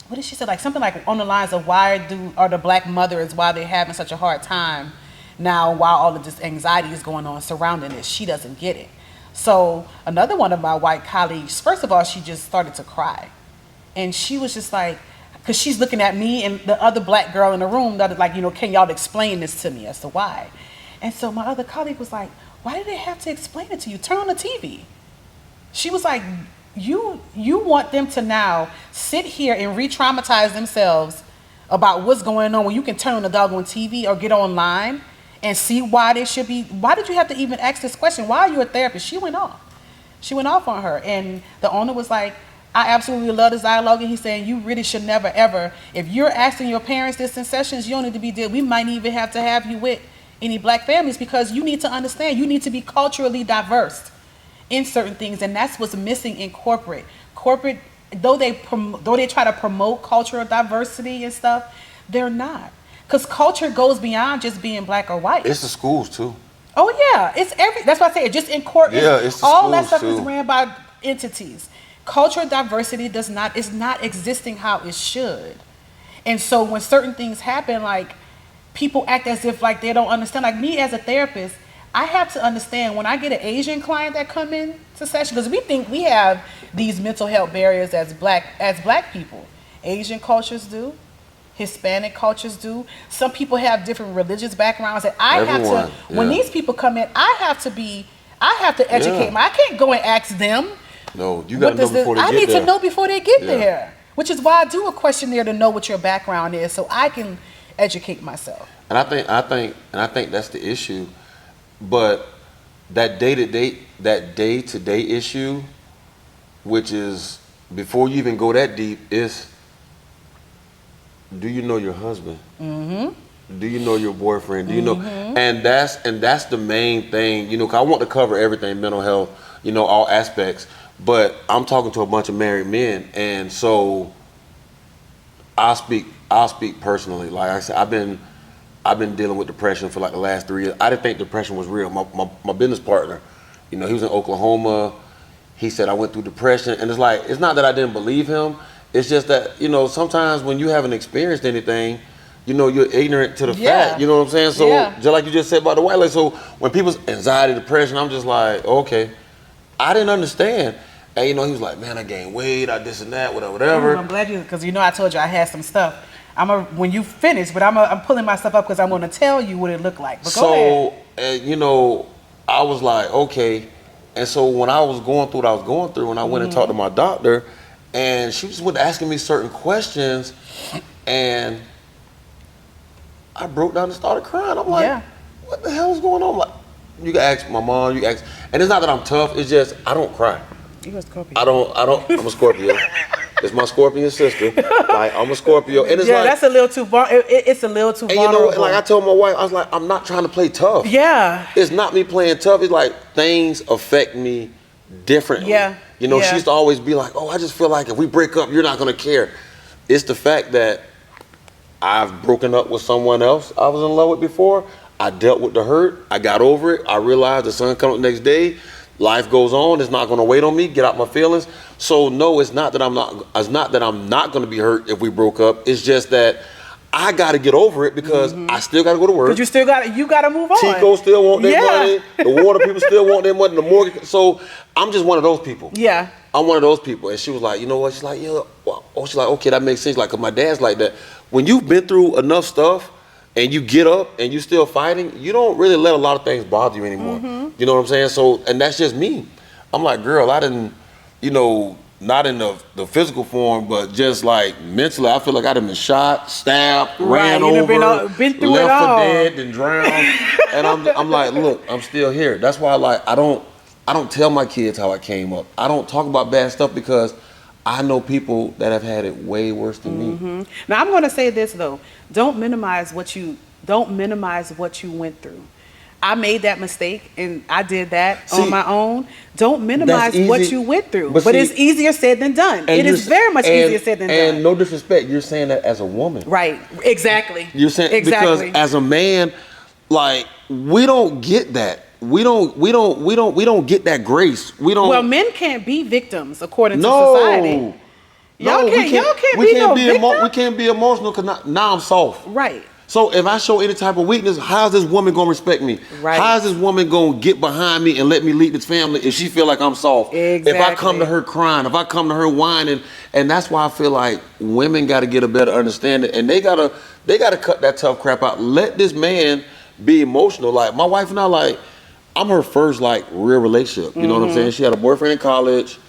what did she say, like something like on the lines of are the black mothers, why they're having such a hard time now while all of this anxiety is going on surrounding it. She doesn't get it. So another one of my white colleagues, first of all, she just started to cry. And she was just like, because she's looking at me and the other black girl in the room that is like, can y'all explain this to me as to why? And so my other colleague was like, why do they have to explain it to you? Turn on the TV. She was like, you want them to now sit here and re-traumatize themselves about what's going on when you can turn on the doggone TV or get online and see why they should be. Why did you have to even ask this question? Why are you a therapist? She went off. She went off on her. And the owner was like, I absolutely love this dialogue. And he's saying, you really should never, ever, if you're asking your parents this in sessions, you don't need to be we might even have to have you with any black families, because you need to understand, you need to be culturally diverse in certain things. And that's what's missing in corporate. Corporate, though they try to promote cultural diversity and stuff, they're not. Because culture goes beyond just being black or white. It's the schools too. Oh yeah, it's that's why I say it. Just in court, yeah, it's the all that schools stuff is too. ran by entities. Cultural diversity is not existing how it should. And so when certain things happen, like people act as if like they don't understand. Like me as a therapist, I have to understand when I get an Asian client that come in to session, because we think we have these mental health barriers as black people. Asian cultures do. Hispanic cultures do. Some people have different religious backgrounds that when these people come in, I have to educate them. I can't go and ask them. No, you got to know before they get there. I need to know before they get there, which is why I do a questionnaire to know what your background is, so I can educate myself. And I think that's the issue. But that day-to-day issue, which is before you even go that deep, is, do you know your husband? Mm-hmm. Do you know your boyfriend? Do you know? And that's the main thing. 'Cause I want to cover everything, mental health, all aspects. But I'm talking to a bunch of married men, and so I'll speak personally. Like I said, I've been dealing with depression for like the last 3 years. I didn't think depression was real. My business partner, he was in Oklahoma. He said I went through depression, and it's not that I didn't believe him. It's just that, sometimes when you haven't experienced anything, you're ignorant to the fact. You know what I'm saying? So just like you just said about the white lady. So when people's anxiety, depression, I'm just like, okay. I didn't understand. And he was like, man, I gained weight, I this and that, whatever. I'm glad because I told you I had some stuff. When you finish, but I'm pulling my stuff up because I'm going to tell you what it looked like. But go ahead. I was like, okay. And so when I was going through what I was going through, and I went and talked to my doctor, and she was asking me certain questions, and I broke down and started crying. I'm like, what the hell is going on? Like, you can ask my mom, and it's not that I'm tough, it's just I don't cry. You're a Scorpio. I'm a Scorpio. It's my Scorpion sister. Like, I'm a Scorpio. And it's that's a little too it's a little too vulnerable. And like I told my wife, I was like, I'm not trying to play tough. Yeah. It's not me playing tough. It's like things affect me differently. Yeah. She used to always be like, oh, I just feel like if we break up, you're not going to care. It's the fact that I've broken up with someone else I was in love with before. I dealt with the hurt. I got over it. I realized the sun comes up the next day. Life goes on. It's not going to wait on me. Get out my feelings. So no, it's not that I'm not going to be hurt if we broke up. It's just that I got to get over it because I still got to go to work. But you got to move on. Tico still want their money. The water people still want their money. The mortgage. So I'm just one of those people. Yeah. I'm one of those people. And she was like, you know what? She's like, yeah. Well, she's like, okay, that makes sense. Like, 'cause my dad's like that. When you've been through enough stuff and you get up and you still fighting, you don't really let a lot of things bother you anymore. You know what I'm saying? So, and that's just me. I'm like, girl, I didn't, not in the physical form, but just like mentally, I feel like I done been shot, stabbed, ran over, been through left it all. for dead, and drowned. And I'm like, look, I'm still here. That's why I don't tell my kids how I came up. I don't talk about bad stuff because I know people that have had it way worse than me. Now I'm going to say this though: don't minimize what you went through. I made that mistake and I did that on my own. Don't minimize what you went through, but it's easier said than done. It is very much easier said than done. And no disrespect, you're saying that as a woman, right? Exactly. You're saying because as a man, like we don't get that. We don't get that grace. We don't. Well, men can't be victims according to society. Y'all can't be victims. We can't be emotional because now I'm soft. Right. So if I show any type of weakness, how's this woman gonna respect me? Right. How's this woman gonna get behind me and let me lead this family if she feel like I'm soft? Exactly. If I come to her crying, if I come to her whining, and that's why I feel like women got to get a better understanding, and they gotta cut that tough crap out. Let this man be emotional. Like my wife and I, like I'm her first like real relationship. You know what I'm saying? She had a boyfriend in college.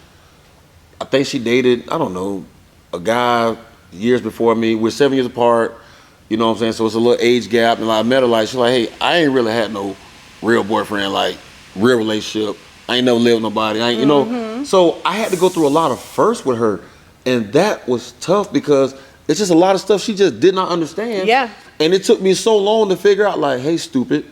I think she dated, I don't know, a guy years before me. We're 7 years apart. You know what I'm saying? So it's a little age gap. And I met her, like, she's like, hey, I ain't really had no real boyfriend, like, real relationship. I ain't never lived with nobody. I ain't, you know. So I had to go through a lot of firsts with her. And that was tough because it's just a lot of stuff she just did not understand. Yeah. And it took me so long to figure out, like, hey, stupid,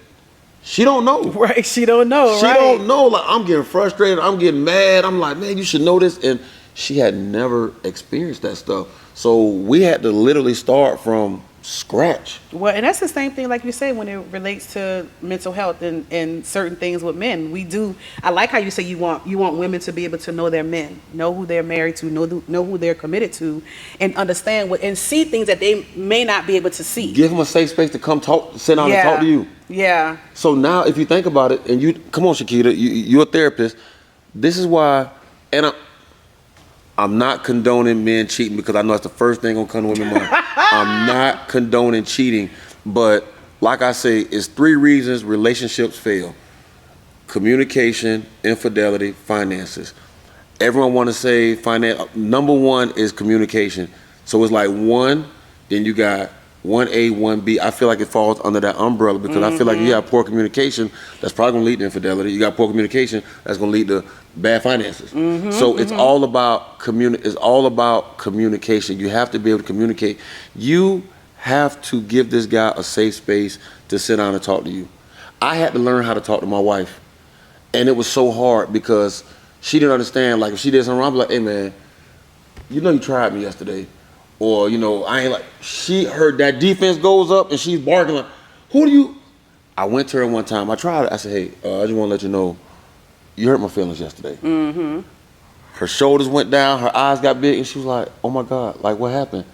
she don't know. Right, she don't know, She right? don't know. Like, I'm getting frustrated. I'm getting mad. I'm like, man, you should know this. And she had never experienced that stuff. So we had to literally start from scratch. Well, and that's the same thing, like you say, when it relates to mental health and certain things with men. We do. I like how you say you want women to be able to know their men, know who they're married to, know who they're committed to, and understand what and see things that they may not be able to see. Give them a safe space to come talk, sit down and talk to you. Yeah. So now, if you think about it, and you come on, Shakita, you're a therapist. This is why, and I'm not condoning men cheating because I know that's the first thing gonna come to women's mind. I'm not condoning cheating, but like I say, it's 3 reasons relationships fail: communication, infidelity, finances. Everyone want to say number 1 is communication. So it's like 1, then you got 1A, 1B. I feel like it falls under that umbrella because I feel like you have poor communication, that's probably gonna lead to infidelity. You got poor communication, that's gonna lead to bad finances. So it's all about it's all about communication. You have to be able to communicate. You have to give this guy a safe space to sit down and talk to you. I had to learn how to talk to my wife, and it was so hard because she didn't understand. Like if she did something wrong, I'd be like, hey man, you know you tried me yesterday. Or, you know, I ain't like, she heard that defense goes up and she's barking like, who do you? I went to her one time. I tried it. I said, hey, I just want to let you know, you hurt my feelings yesterday. Her shoulders went down, her eyes got big, and she was like, oh my God, like what happened?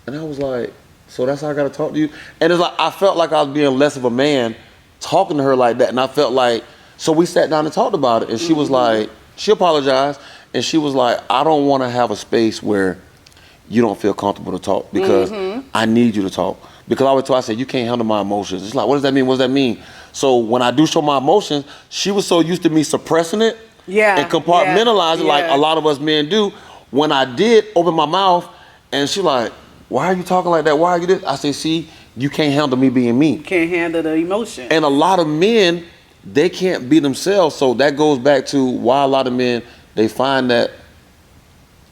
And I was like, so that's how I got to talk to you? And it's like, I felt like I was being less of a man talking to her like that. And I felt like, so we sat down and talked about it. And she was like, she apologized. And she was like, I don't want to have a space where you don't feel comfortable to talk because I need you to talk. Because I was told, I said, you can't handle my emotions. It's like, what does that mean? What does that mean? So when I do show my emotions, she was so used to me suppressing it and compartmentalizing like a lot of us men do. When I did open my mouth and she like, why are you talking like that? Why are you this? I say, see, you can't handle me being me. Can't handle the emotion. And a lot of men, they can't be themselves. So that goes back to why a lot of men, they find that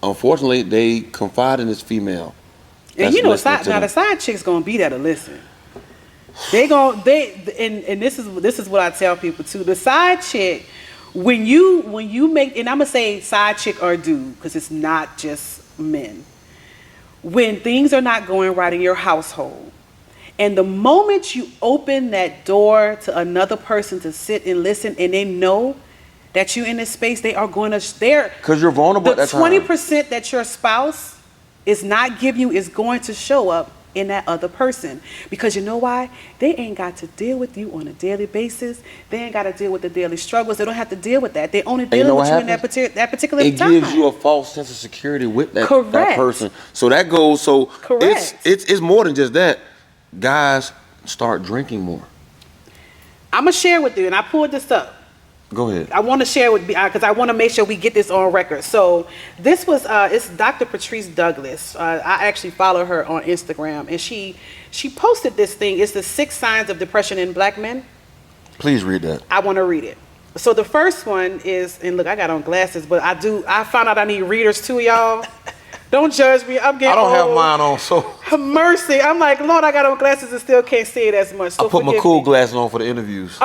unfortunately, they confide in this female. And you know, the side chick's gonna be there to listen. And this is what I tell people too. The side chick, when you make, and I'm gonna say side chick or dude, because it's not just men. When things are not going right in your household, and the moment you open that door to another person to sit and listen, and they know that you in this space, they are going to because you're vulnerable. The 20% that your spouse is not giving you is going to show up in that other person, because you know why? They ain't got to deal with you on a daily basis. They ain't got to deal with the daily struggles. They don't have to deal with that. They only dealing with you in that particular time. It gives you a false sense of security with that person. So that goes. So it's more than just that. Guys start drinking more. I'm gonna share with you, and I pulled this up. Go ahead. I want to share with because I want to make sure we get this on record. So this was it's Dr. Patrice Douglas. I actually follow her on Instagram, and she posted this thing. It's the 6 signs of depression in Black men. Please read that. I want to read it. So the first one is, and look, I got on glasses, but I found out I need readers too, y'all. Don't judge me. I'm getting old. I don't have mine on, so. Have mercy. I'm like, Lord, I got on glasses and still can't see it as much. So I put my cool glasses on for the interviews.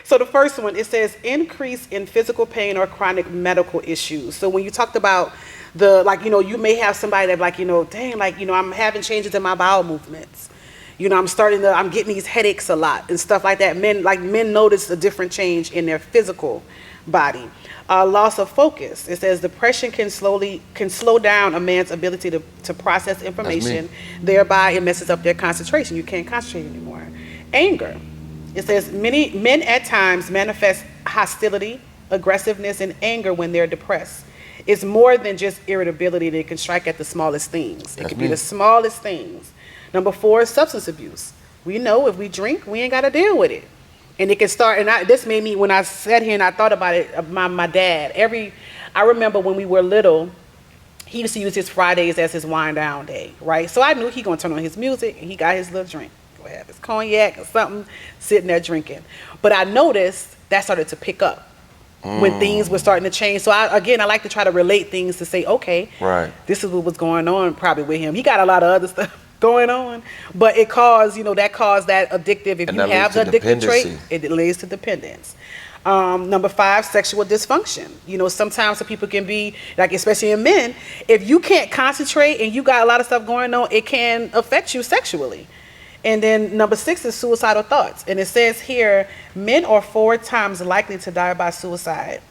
So the first one, it says increase in physical pain or chronic medical issues. So when you talked about you may have somebody that dang, I'm having changes in my bowel movements. I'm getting these headaches a lot and stuff like that. Men notice a different change in their physical body. Loss of focus. It says depression can slow down a man's ability to process information. Thereby, it messes up their concentration. You can't concentrate anymore. Anger. It says many men at times manifest hostility, aggressiveness, and anger when they're depressed. It's more than just irritability that can strike at the smallest things. It can be the smallest things. Number 4 is substance abuse. We know if we drink, we ain't got to deal with it. And it can start, and this made me, when I sat here and I thought about it, my dad, I remember when we were little, he used to use his Fridays as his wind down day, right? So I knew he gonna turn on his music and he got his little drink. Go have his cognac or something, sitting there drinking. But I noticed that started to pick up when things were starting to change. So I like to try to relate things to say, okay, this is what was going on probably with him. He got a lot of other stuff going on, but it caused that addictive. If you have the addictive trait, it leads to dependence. Number 5, sexual dysfunction. Sometimes some people can be like, especially in men, if you can't concentrate and you got a lot of stuff going on, it can affect you sexually. And then number 6 is suicidal thoughts. And it says here, men are 4 times likely to die by suicide.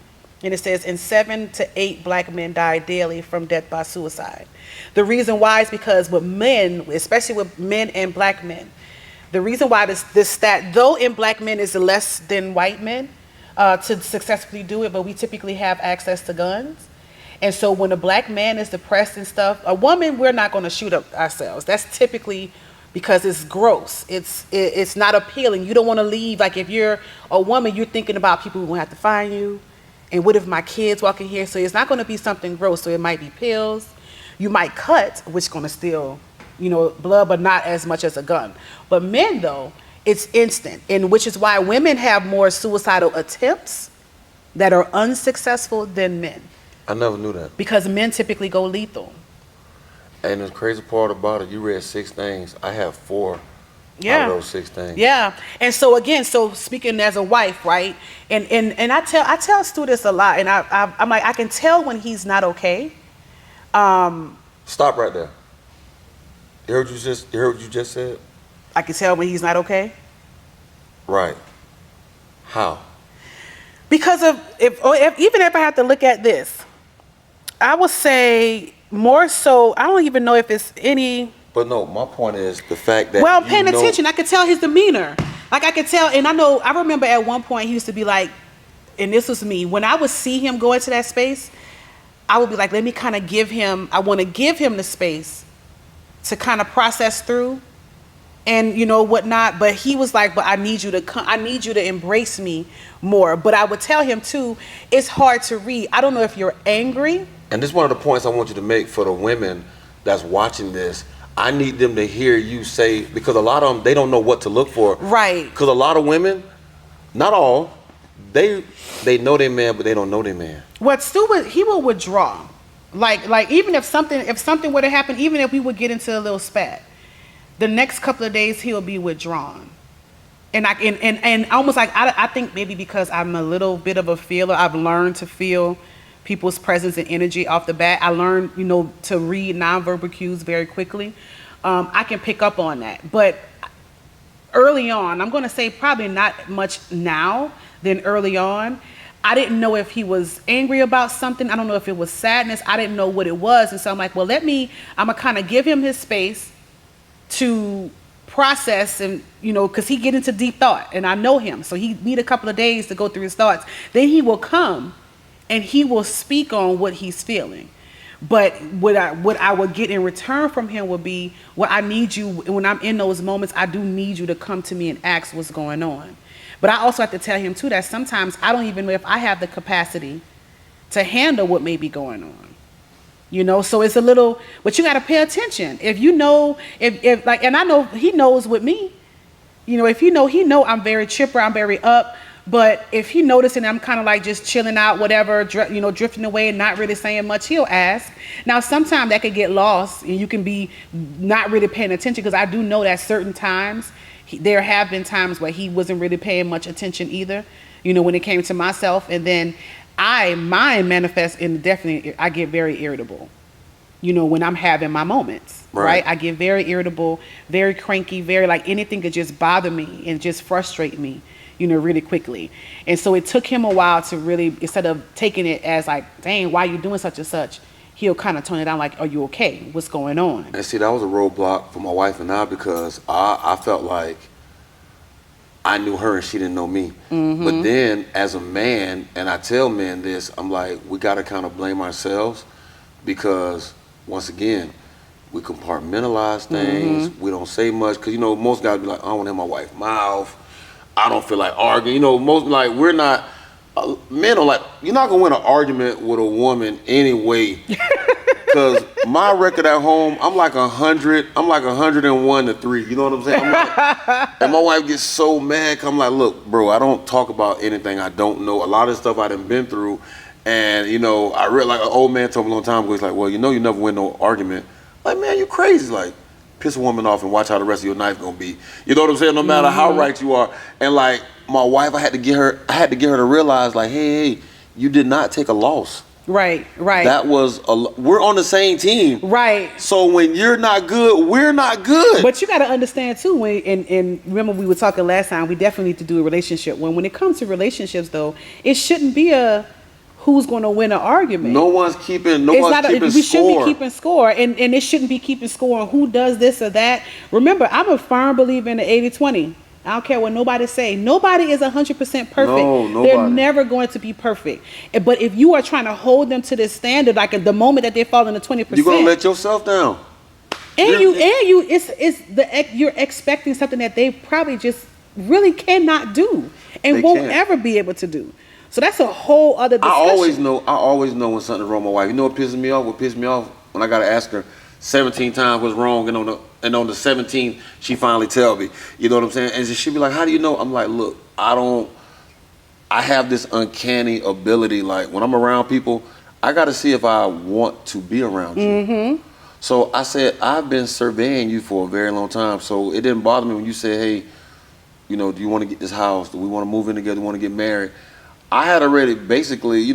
And it says, and 7 to 8 black men die daily from death by suicide. The reason why is because with men, especially with men and black men, the reason why this stat, though in black men is less than white men to successfully do it, but we typically have access to guns. And so when a black man is depressed and stuff, a woman, we're not going to shoot up ourselves. That's typically because it's gross. It's not appealing. You don't want to leave. Like if you're a woman, you're thinking about people who are going to have to find you. And what if my kids walk in here? So it's not going to be something gross. So it might be pills. You might cut, which is going to steal, blood, but not as much as a gun. But men, though, it's instant. And which is why women have more suicidal attempts that are unsuccessful than men. I never knew that. Because men typically go lethal. And the crazy part about it, you read 6 things. I have 4. Yeah. Out of those 6 things. Yeah. And so again, speaking as a wife, right? And I tell students a lot, and I'm like, I can tell when he's not okay. Stop right there. You heard what you just said? I can tell when he's not okay. Right. How? Because even if I have to look at this, I would say more so, I don't even know if it's any. But no, my point is the fact that I'm paying attention. I could tell his demeanor. Like I could tell, and I remember at one point he used to be like, and this was me, when I would see him go into that space, I would be like, let me kind of I want to give him the space to kind of process through and whatnot. But he was like, but I need you to embrace me more. But I would tell him too, it's hard to read. I don't know if you're angry. And this is one of the points I want you to make for the women that's watching this. I need them to hear you say, because a lot of them, they don't know what to look for. Right. Because a lot of women, not all, they know their man, but they don't know their man. What Stewart, he will withdraw. Like even if something were to happen, even if we would get into a little spat, the next couple of days he'll be withdrawn. And almost like I think maybe because I'm a little bit of a feeler, I've learned to feel people's presence and energy off the bat. I learned, to read nonverbal cues very quickly. I can pick up on that. But early on, I'm going to say probably not much now than early on, I didn't know if he was angry about something. I don't know if it was sadness. I didn't know what it was. And so I'm like, well, I'm going to kind of give him his space to process and, because he get into deep thought and I know him. So he need a couple of days to go through his thoughts. Then he will come and he will speak on what he's feeling. But what I would get in return from him would be, well, I need you, when I'm in those moments, I do need you to come to me and ask what's going on. But I also have to tell him too that sometimes I don't even know if I have the capacity to handle what may be going on. So it's a little, but you got to pay attention. If and I know he knows with me, if he know I'm very chipper, I'm very up. But if he noticing I'm kind of like just chilling out, whatever, drifting away and not really saying much, he'll ask. Now, sometimes that could get lost and you can be not really paying attention, because I do know that certain times, there have been times where he wasn't really paying much attention either, when it came to myself. And then mine manifests in definitely, I get very irritable, when I'm having my moments, right? I get very irritable, very cranky, very like anything could just bother me and just frustrate me. really quickly. And so it took him a while to really, instead of taking it as like, dang, why are you doing such and such? He'll kind of tone it down like, are you okay? What's going on? And see, that was a roadblock for my wife and I, because I felt like I knew her and she didn't know me. But then as a man, and I tell men this, I'm like, we got to kind of blame ourselves, because once again, we compartmentalize things. We don't say much, because most guys be like, I don't want to hear my wife's mouth. I don't feel like arguing. Most like, we're not. Men are like, you're not gonna win an argument with a woman anyway. Because my record at home, I'm like 100. I'm like 101 to 3. You know what I'm saying? And my wife gets so mad. 'Cause I'm like, look, bro, I don't talk about anything I don't know. A lot of stuff I done been through, and I really, like an old man told me a long time ago. He's like, well, you never win no argument. Like, man, you crazy. Like, piss a woman off and watch how the rest of your night gonna be. You know what I'm saying? No matter how right you are. And like, my wife, I had to get her to realize, like, hey, you did not take a loss. Right. That was we're on the same team. Right. So when you're not good, we're not good. But you got to understand too, and remember we were talking last time, we definitely need to do a relationship. When it comes to relationships though, it shouldn't be a who's going to win an argument. No one's keeping We score. shouldn't be keeping score, and it shouldn't be keeping score on who does this or that. Remember, I'm a firm believer in the 80-20. I don't care what nobody say. Nobody is 100% perfect. No, nobody. They're never going to be perfect. But if you are trying to hold them to this standard, like at the moment that they fall into 20%, you're gonna let yourself down. You're expecting something that they probably just really cannot do and won't ever be able to do. So that's a whole other discussion. I always know when something's wrong with my wife. You know what pisses me off? What pisses me off? When I gotta ask her 17 times what's wrong, and on the 17th she finally tell me. You know what I'm saying? And she'll be like, how do you know? I'm like, look, I have this uncanny ability. Like, when I'm around people, I gotta see if I want to be around you. So I said, I've been surveying you for a very long time. So it didn't bother me when you said, hey, do you want to get this house? Do we want to move in together? Do we want to get married? I had already basically,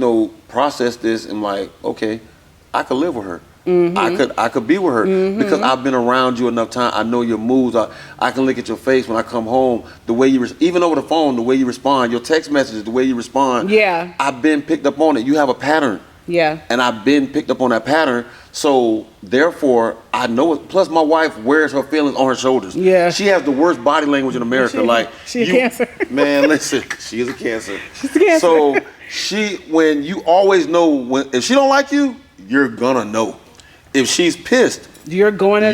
processed this and like, okay, I could live with her. I could be with her because I've been around you enough time. I know your moods. I can look at your face when I come home. The way you, even over the phone, the way you respond, your text messages, the way you respond. Yeah. I've been picked up on it. You have a pattern. Yeah. And I've been picked up on that pattern. So therefore, I know it. Plus, my wife wears her feelings on her shoulders. Yeah. She has the worst body language in America. She's a cancer. Man, listen, she is a cancer. She's a cancer. So when you always know, if she don't like you, you're gonna know. If she's pissed, you're gonna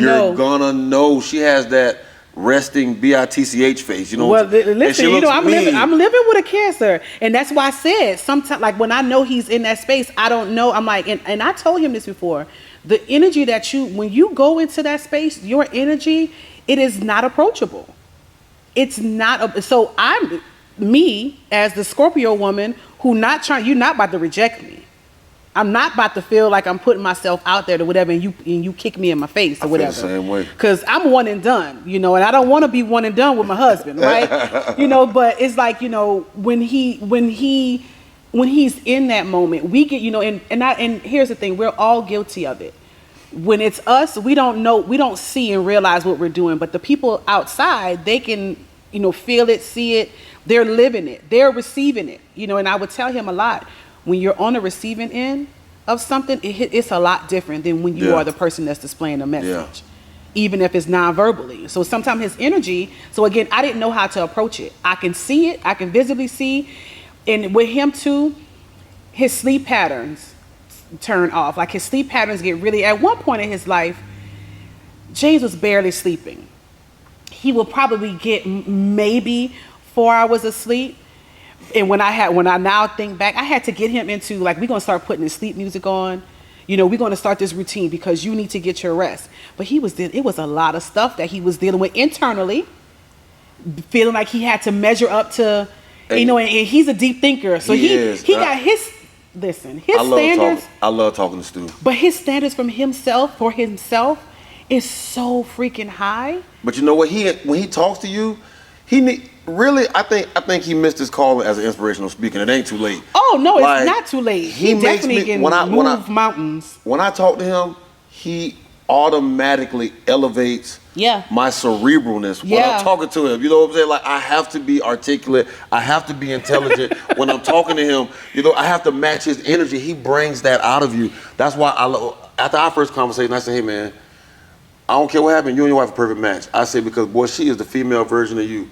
know. She has that resting bitch face. Well, listen, I'm living with a cancer, and that's why I said sometimes, like when I know he's in that space, I don't know. I'm like, and I told him this before. The energy that when you go into that space, your energy, it is not approachable. It's not. So I'm me as the Scorpio woman you're not about to reject me. I'm not about to feel like I'm putting myself out there to whatever, and you kick me in my face or whatever. I feel the same way. Because I'm one and done, and I don't want to be one and done with my husband, right? But it's like, when he's in that moment, we get, and here's the thing, we're all guilty of it. When it's us, we don't know, we don't see and realize what we're doing, but the people outside, they can, feel it, see it, they're living it, they're receiving it, and I would tell him a lot. When you're on the receiving end of something, it's a lot different than when you are the person that's displaying the message, even if it's non-verbally. So sometimes his energy, so again, I didn't know how to approach it. I can see it, I can visibly see, and with him too, his sleep patterns turn off. Like his sleep patterns get really, at one point in his life, James was barely sleeping. He will probably get maybe 4 hours of sleep. And when I now think back, I had to get him into, like, we're going to start putting his sleep music on. We're going to start this routine because you need to get your rest. But it was a lot of stuff that he was dealing with internally, feeling like he had to measure up to, and he's a deep thinker. So he got his standards. I love talking to Stu. But his standards for himself is so freaking high. But you know what? When he talks to you, I think he missed his calling as an inspirational speaker. It ain't too late. Oh no, it's not too late. He definitely can move mountains. When I talk to him, automatically elevates Yeah. my cerebralness when Yeah. I'm talking to him. You know what I'm saying? Like, I have to be articulate. I have to be intelligent when I'm talking to him. You know, I have to match his energy. He brings that out of you. That's why after our first conversation, I said, hey, man, I don't care what happened. You and your wife are a perfect match. I said, because, boy, she is the female version of you.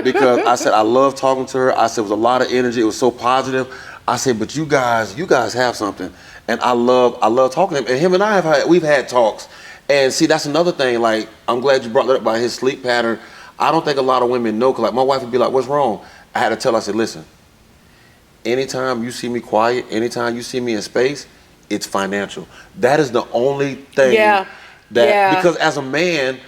Because I said, I love talking to her. I said, it was a lot of energy. It was so positive. I said, but you guys have something. And I love talking to him. And him and I we've had talks. And see, that's another thing. Like, I'm glad you brought that up about his sleep pattern. I don't think a lot of women know. Cause like my wife would be like, what's wrong? I had to tell her, I said, listen, anytime you see me quiet, anytime you see me in space, it's financial. That is the only thing because as a man,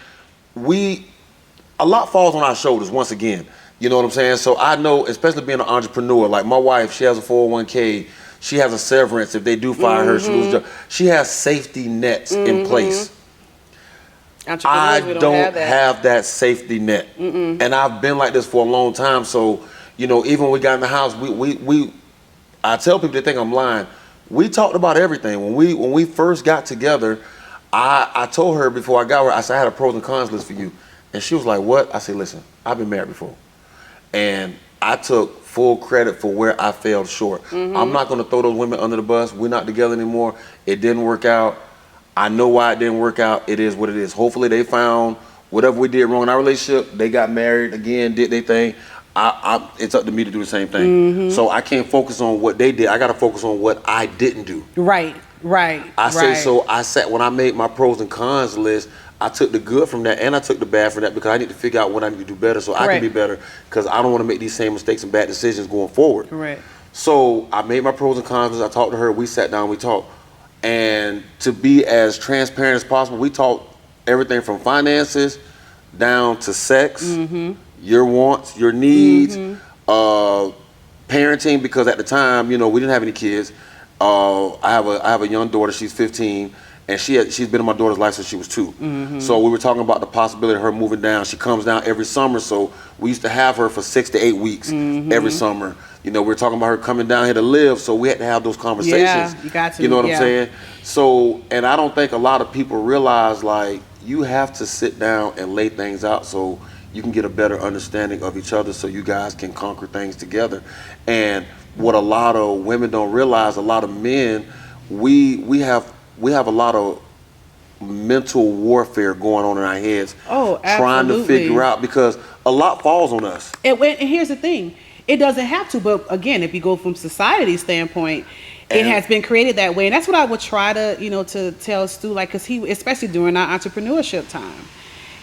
a lot falls on our shoulders once again. You know what I'm saying? So I know, especially being an entrepreneur, like my wife, she has a 401k, she has a severance if they do fire her, she loses her job. She has safety nets in place. I don't have that safety net. And I've been like this for a long time. So, you know, even when we got in the house, I tell people they think I'm lying. We talked about everything. When we first got together, I told her before I got her, I said, I had a pros and cons list for you. And she was like, what? I said, listen, I've been married before. And I took full credit for where I fell short. I'm not going to throw those women under the bus. We're not together anymore. It didn't work out. I know why it didn't work out. It is what it is. Hopefully they found whatever we did wrong in our relationship. They got married again, did their thing. It's up to me to do the same thing. So I can't focus on what they did. I got to focus on what I didn't do. Right. I sat when I made my pros and cons list. I took the good from that and I took the bad from that because I need to figure out what I need to do better so I can be better because I don't want to make these same mistakes and bad decisions going forward. Correct. So I made my pros and cons list. I talked to her. We sat down. We talked. And to be as transparent as possible, we talked everything from finances down to sex, your wants, your needs, parenting, because at the time, you know, we didn't have any kids. I have a young daughter. She's 15. And she's been in my daughter's life since she was 2. So we were talking about the possibility of her moving down. She comes down every summer, so we used to have her for 6 to 8 weeks every summer. You know, we were talking about her coming down here to live, so we had to have those conversations. Yeah, you got to. You know what I'm saying? So, and I don't think a lot of people realize, like, you have to sit down and lay things out so you can get a better understanding of each other so you guys can conquer things together. And what a lot of women don't realize, a lot of men, we have a lot of mental warfare going on in our heads. Oh, absolutely. Trying to figure out, because a lot falls on us. And here's the thing. It doesn't have to, but again, if you go from society's standpoint, it has been created that way. And that's what I would try to, you know, to tell Stu, like, because he, especially during our entrepreneurship time,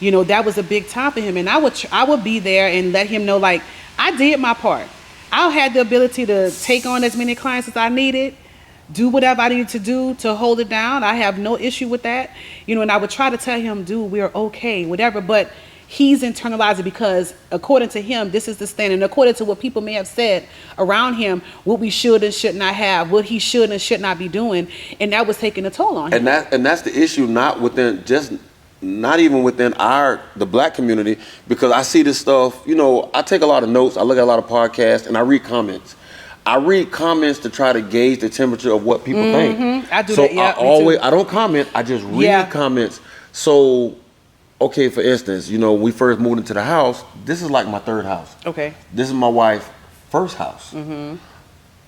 you know, that was a big time for him. And I would be there and let him know, like, I did my part. I had the ability to take on as many clients as I needed, do whatever I needed to do to hold it down. I have no issue with that. You know, and I would try to tell him, dude, we're okay, whatever. But he's internalized it because according to him, this is the standard. And according to what people may have said around him, what we should and should not have, what he should and should not be doing. And that was taking a toll on him. And that's the issue, not even within the black community, because I see this stuff, you know, I take a lot of notes, I look at a lot of podcasts, and I read comments. I read comments to try to gauge the temperature of what people think. I do that, yeah. I don't comment, I just read comments. So, okay, for instance, you know, when we first moved into the house, this is like my third house. Okay. This is my wife's first house. I'm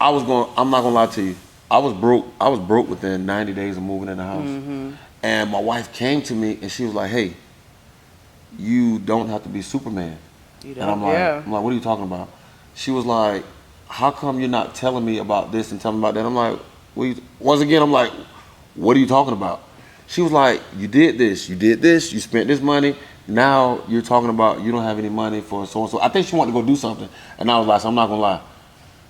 not gonna lie to you, I was broke within 90 days of moving in the house. And my wife came to me and she was like, hey, you don't have to be Superman. And I'm like, what are you talking about? She was like, how come you're not telling me about this and telling me about that? I'm like, once again, I'm like, what are you talking about? She was like, you did this, you spent this money, now you're talking about you don't have any money for so and so. I think she wanted to go do something. And I was like, so I'm not gonna lie,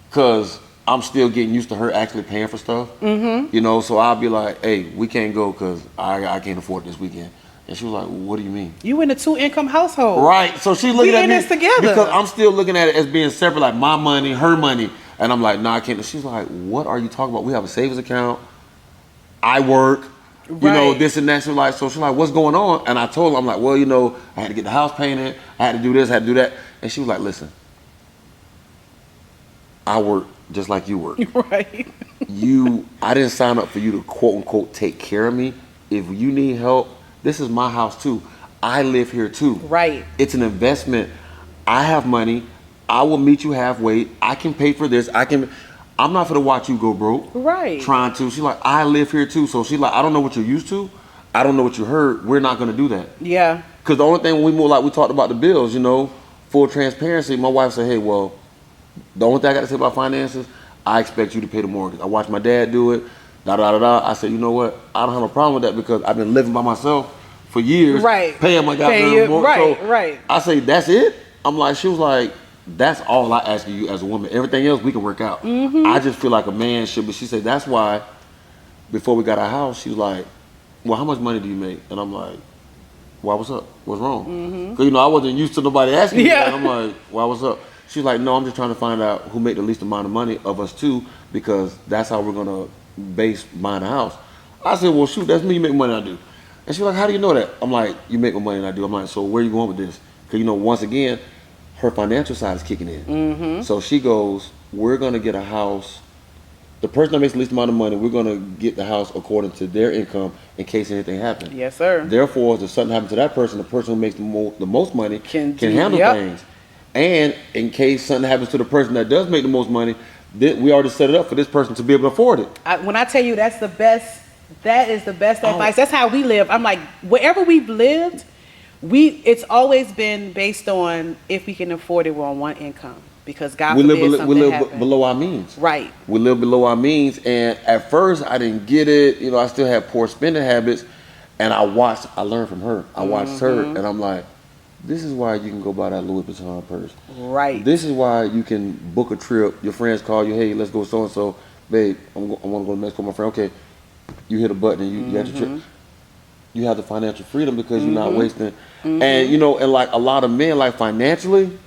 because I'm still getting used to her actually paying for stuff. You know, so I'll be like, hey, we can't go because I can't afford this weekend. And she was like, what do you mean? You in a 2-income household. Right. So she's looking at me this together. because I'm still looking at it as being separate, like my money, her money. And I'm like, no, I can't. She's like, what are you talking about? We have a savings account. I work. You know, this and that. She's like, what's going on? And I told her, I'm like, well, you know, I had to get the house painted. I had to do this, I had to do that. And she was like, listen, I work just like you work. Right. I didn't sign up for you to quote unquote take care of me. if you need help, this is my house too. I live here too. Right. It's an investment. I have money. I will meet you halfway. I can pay for this. I'm not gonna watch you go broke. Right. Trying to. She's like, I live here too. So she's like, I don't know what you're used to. I don't know what you heard. We're not gonna do that. Yeah. Because the only thing we talked about the bills, full transparency. My wife said, hey, well, the only thing I got to say about finances, I expect you to pay the mortgage. I watched my dad do it. I said, you know what? I don't have a problem with that because I've been living by myself for years. Right. Paying my goddamn mortgage. Right. I say, that's it? She was like, that's all I ask you as a woman. Everything else we can work out. Mm-hmm. I just feel like a man should. But she said, that's why before we got our house, she was like, well, how much money do you make? And I'm like, why, what's up? What's wrong? Because, I wasn't used to nobody asking me that. I'm like, why, what's up? She's like, no, I'm just trying to find out who make the least amount of money of us two because that's how we're going to base buying a house. I said, well, shoot, that's me. You make more than I do. And she's like, how do you know that? I'm like, you make more money than I do. I'm like, so where are you going with this? Because, once again, her financial side is kicking in. Mm-hmm. So she goes, we're going to get a house. The person that makes the least amount of money, we're going to get the house according to their income in case anything happens. Yes, sir. Therefore, if something happens to that person, the person who makes the most money can handle things. And in case something happens to the person that does make the most money, we already set it up for this person to be able to afford it. When I tell you that is the best advice. That's how we live. I'm like, wherever we've lived, it's always been based on if we can afford it, we're on one income. Because God forbid something we live happen. below our means. Right. We live below our means, and at first I didn't get it. I still had poor spending habits, and I learned from her. I watched her, and I'm like, this is why you can go buy that Louis Vuitton purse. Right. This is why you can book a trip. Your friends call you, hey, let's go so and so, babe. I want to go to Mexico with my friend. Okay, you hit a button and you got your trip. You have the financial freedom because you're not wasting. And and like a lot of men, like financially,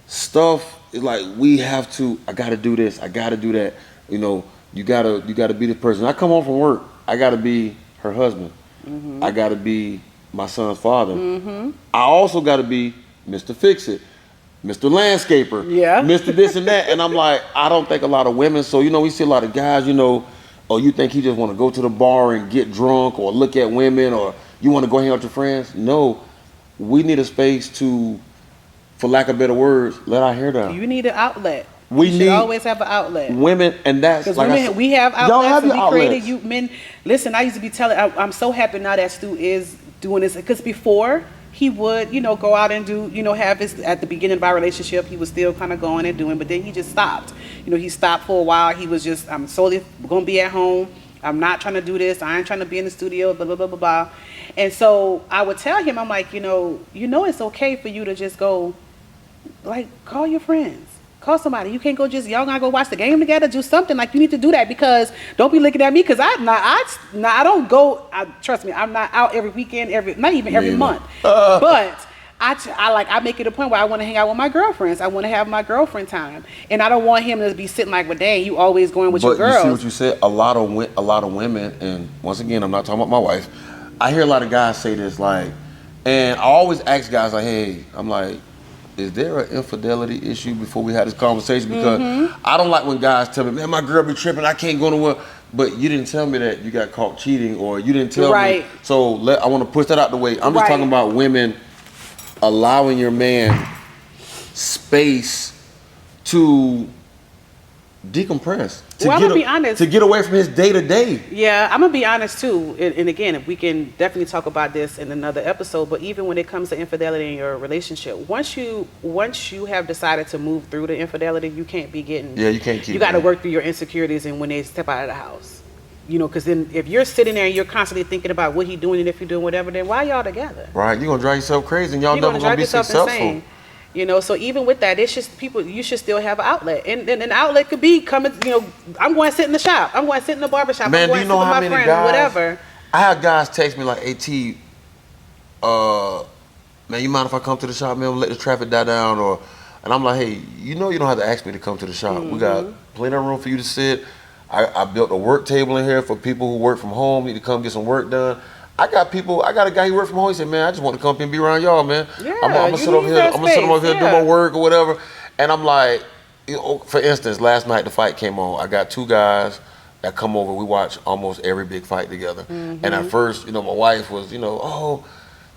stuff is like I gotta do this, I gotta do that. You gotta be this person. I come home from work, I gotta be her husband. I gotta be my son's father. I also gotta be Mr. Fix-It, Mr. Landscaper, Mr. this and that. And I'm like, I don't think a lot of women, so we see a lot of guys, oh, you think he just want to go to the bar and get drunk or look at women, or you want to go hang out with your friends? No, we need a space to, for lack of better words, let our hair down. You need an outlet. We should always have an outlet. Women, and that's because like women, we have outlets. Y'all have and your we outlets. created you men. Listen, I used to be telling. I'm so happy now that Stu is doing this because before he would, go out and do, have his at the beginning of our relationship. He was still kind of going and doing, but then he just stopped. He stopped for a while. He was just, I'm solely going to be at home. I'm not trying to do this. I ain't trying to be in the studio, blah, blah, blah, blah, blah. And so I would tell him, I'm like, it's okay for you to just go, like, call your friends. Call somebody. You can't go y'all gotta go watch the game together, do something. Like, you need to do that because don't be looking at me because I don't go, trust me, I'm not out every weekend, not even every month. But I make it a point where I want to hang out with my girlfriends. I want to have my girlfriend time, and I don't want him to be sitting like, well, dang, you always going with your girls. But you see what you said. A lot of women, and once again, I'm not talking about my wife. I hear a lot of guys say this, like, and I always ask guys like, hey, I'm like, is there an infidelity issue before we had this conversation? Because I don't like when guys tell me, man, my girl be tripping, I can't go nowhere. But you didn't tell me that you got caught cheating, or you didn't tell me. So I want to push that out the way. I'm just talking about women allowing your man space to decompress, I'm gonna be honest, to get away from his day to day. Yeah, I'm gonna be honest too. And again, if we can definitely talk about this in another episode. But even when it comes to infidelity in your relationship, once you have decided to move through the infidelity, you can't be getting. Yeah, you can't keep. You got to work through your insecurities, and when they step out of the house, because then if you're sitting there and you're constantly thinking about what he's doing and if you're doing whatever, then why y'all together? Right, you're gonna drive yourself crazy, and y'all never gonna be successful. Insane. So even with that, it's just people. You should still have an outlet, and an outlet could be coming. I'm going to sit in the shop. I'm going to sit in the barbershop. Man, I'm going do you know to sit how with my many friend, guys? Whatever. I have guys text me like, "At, man, you mind if I come to the shop, man? Let the traffic die down," and I'm like, "Hey, you don't have to ask me to come to the shop. We got plenty of room for you to sit. I built a work table in here for people who work from home, need to come get some work done." I got a guy who works from home. He said, "Man, I just want to come up here and be around y'all, man. Yeah, I'm gonna sit over here. I'm gonna sit over here and do my work or whatever." And I'm like, for instance, last night the fight came on. I got two guys, that come over. We watch almost every big fight together. And at first, my wife was, oh,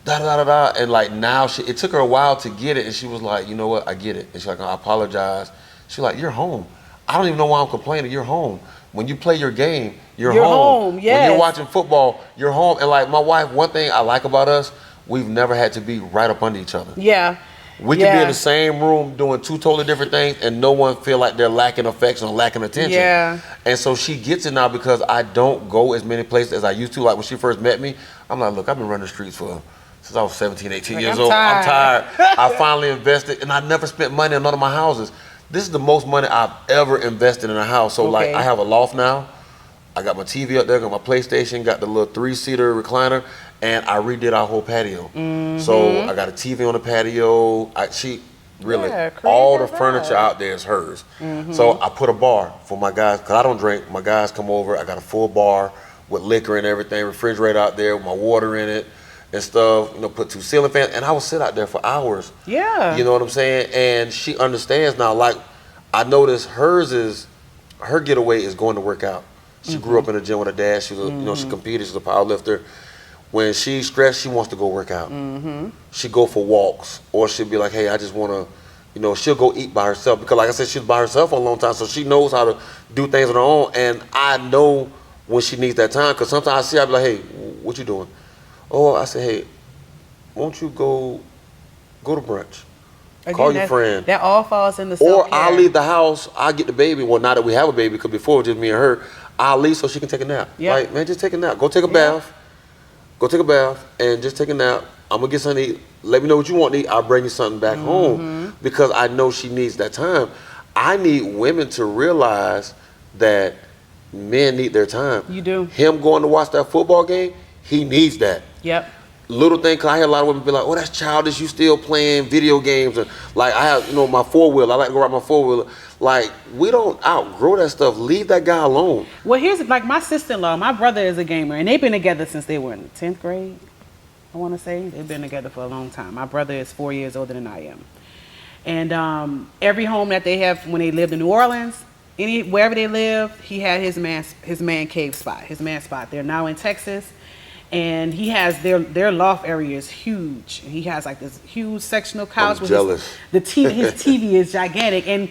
da da da da, and like now it took her a while to get it, and she was like, you know what, I get it. And she's like, I apologize. She's like, you're home. I don't even know why I'm complaining. You're home. When you play your game, you're home. Yes. When you're watching football, you're home. And like my wife, one thing I like about us, we've never had to be right up under each other. Yeah. We can be in the same room doing two totally different things, and no one feel like they're lacking affection or lacking attention. Yeah. And so she gets it now because I don't go as many places as I used to. Like when she first met me, I'm like, look, I've been running the streets since I was 17, 18 years old. I'm tired. I finally invested, and I never spent money on none of my houses. This is the most money I've ever invested in a house. So like I have a loft now. I got my TV up there, got my PlayStation, got the little 3-seater recliner, and I redid our whole patio. So I got a TV on the patio. All the furniture out there is hers. So I put a bar for my guys, because I don't drink. My guys come over. I got a full bar with liquor and everything, refrigerator out there with my water in it and stuff. Put 2 ceiling fans, and I would sit out there for hours. Yeah. You know what I'm saying? And she understands now. Like I noticed her getaway is going to work out. She grew up in the gym with her dad. She was, she competed. She's a power lifter. When she's stressed, she wants to go work out. She go for walks, or she'll be like, hey, I just want to, she'll go eat by herself. Because like I said, she was by herself for a long time, so she knows how to do things on her own. And I know when she needs that time, because sometimes I see her, I be like, hey, what you doing? Oh, I say, hey, won't you go to brunch? Again, Call your friend. That all falls in the self-care. Or I'll leave the house, I'll get the baby. Well, now that we have a baby, because before it was just me and her, I'll leave so she can take a nap. Yep. Like, man, just take a nap. Go take a bath. Go take a bath and just take a nap. I'm going to get something to eat. Let me know what you want to eat. I'll bring you something back home, because I know she needs that time. I need women to realize that men need their time. You do. Him going to watch that football game, he needs that. Yep. Little thing, because I hear a lot of women be like, oh, that's childish, you still playing video games. And like, I have, my 4-wheeler, I like to go ride my 4-wheeler. Like, we don't outgrow that stuff. Leave that guy alone. Well, here's, like, my sister-in-law, my brother is a gamer, and they've been together since they were in the 10th grade, I want to say. They've been together for a long time. My brother is 4 years older than I am. And every home that they have, when they lived in New Orleans, wherever they lived, he had his man cave spot, his man spot. They're now in Texas. And he has their loft area is huge. He has like this huge sectional couch. I'm jealous. His TV is gigantic, and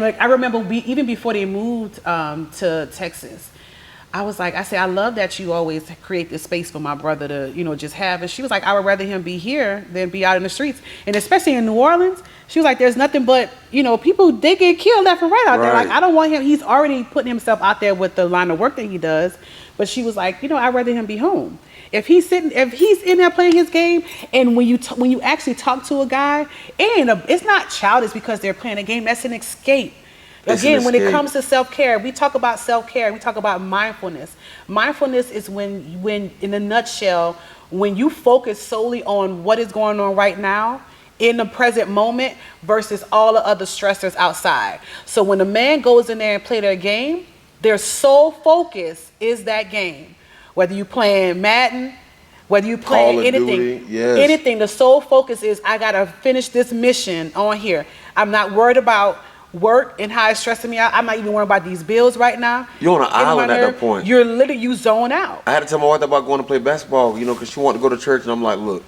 like I remember even before they moved to Texas, I said, I love that you always create this space for my brother to just have. And she was like, I would rather him be here than be out in the streets, and especially in New Orleans. She was like, there's nothing but people, they get killed left and right out there. Like I don't want him. He's already putting himself out there with the line of work that he does. But she was like, I'd rather him be home. If he's in there playing his game, and when you actually talk to a guy, it's not childish because they're playing a game. That's an escape. Again, when it comes to self-care, we talk about self-care. We talk about mindfulness. Mindfulness is when in a nutshell, when you focus solely on what is going on right now in the present moment versus all the other stressors outside. So when a man goes in there and play their game, their sole focus is that game. Whether you playing Madden, whether you playing anything, anything, the sole focus is, I gotta finish this mission on here. I'm not worried about work and how it's stressing me out. I'm not even worried about these bills right now. You're on an island at that point. You're literally, you zone out. I had to tell my wife about going to play basketball, because she wanted to go to church, and I'm like, look,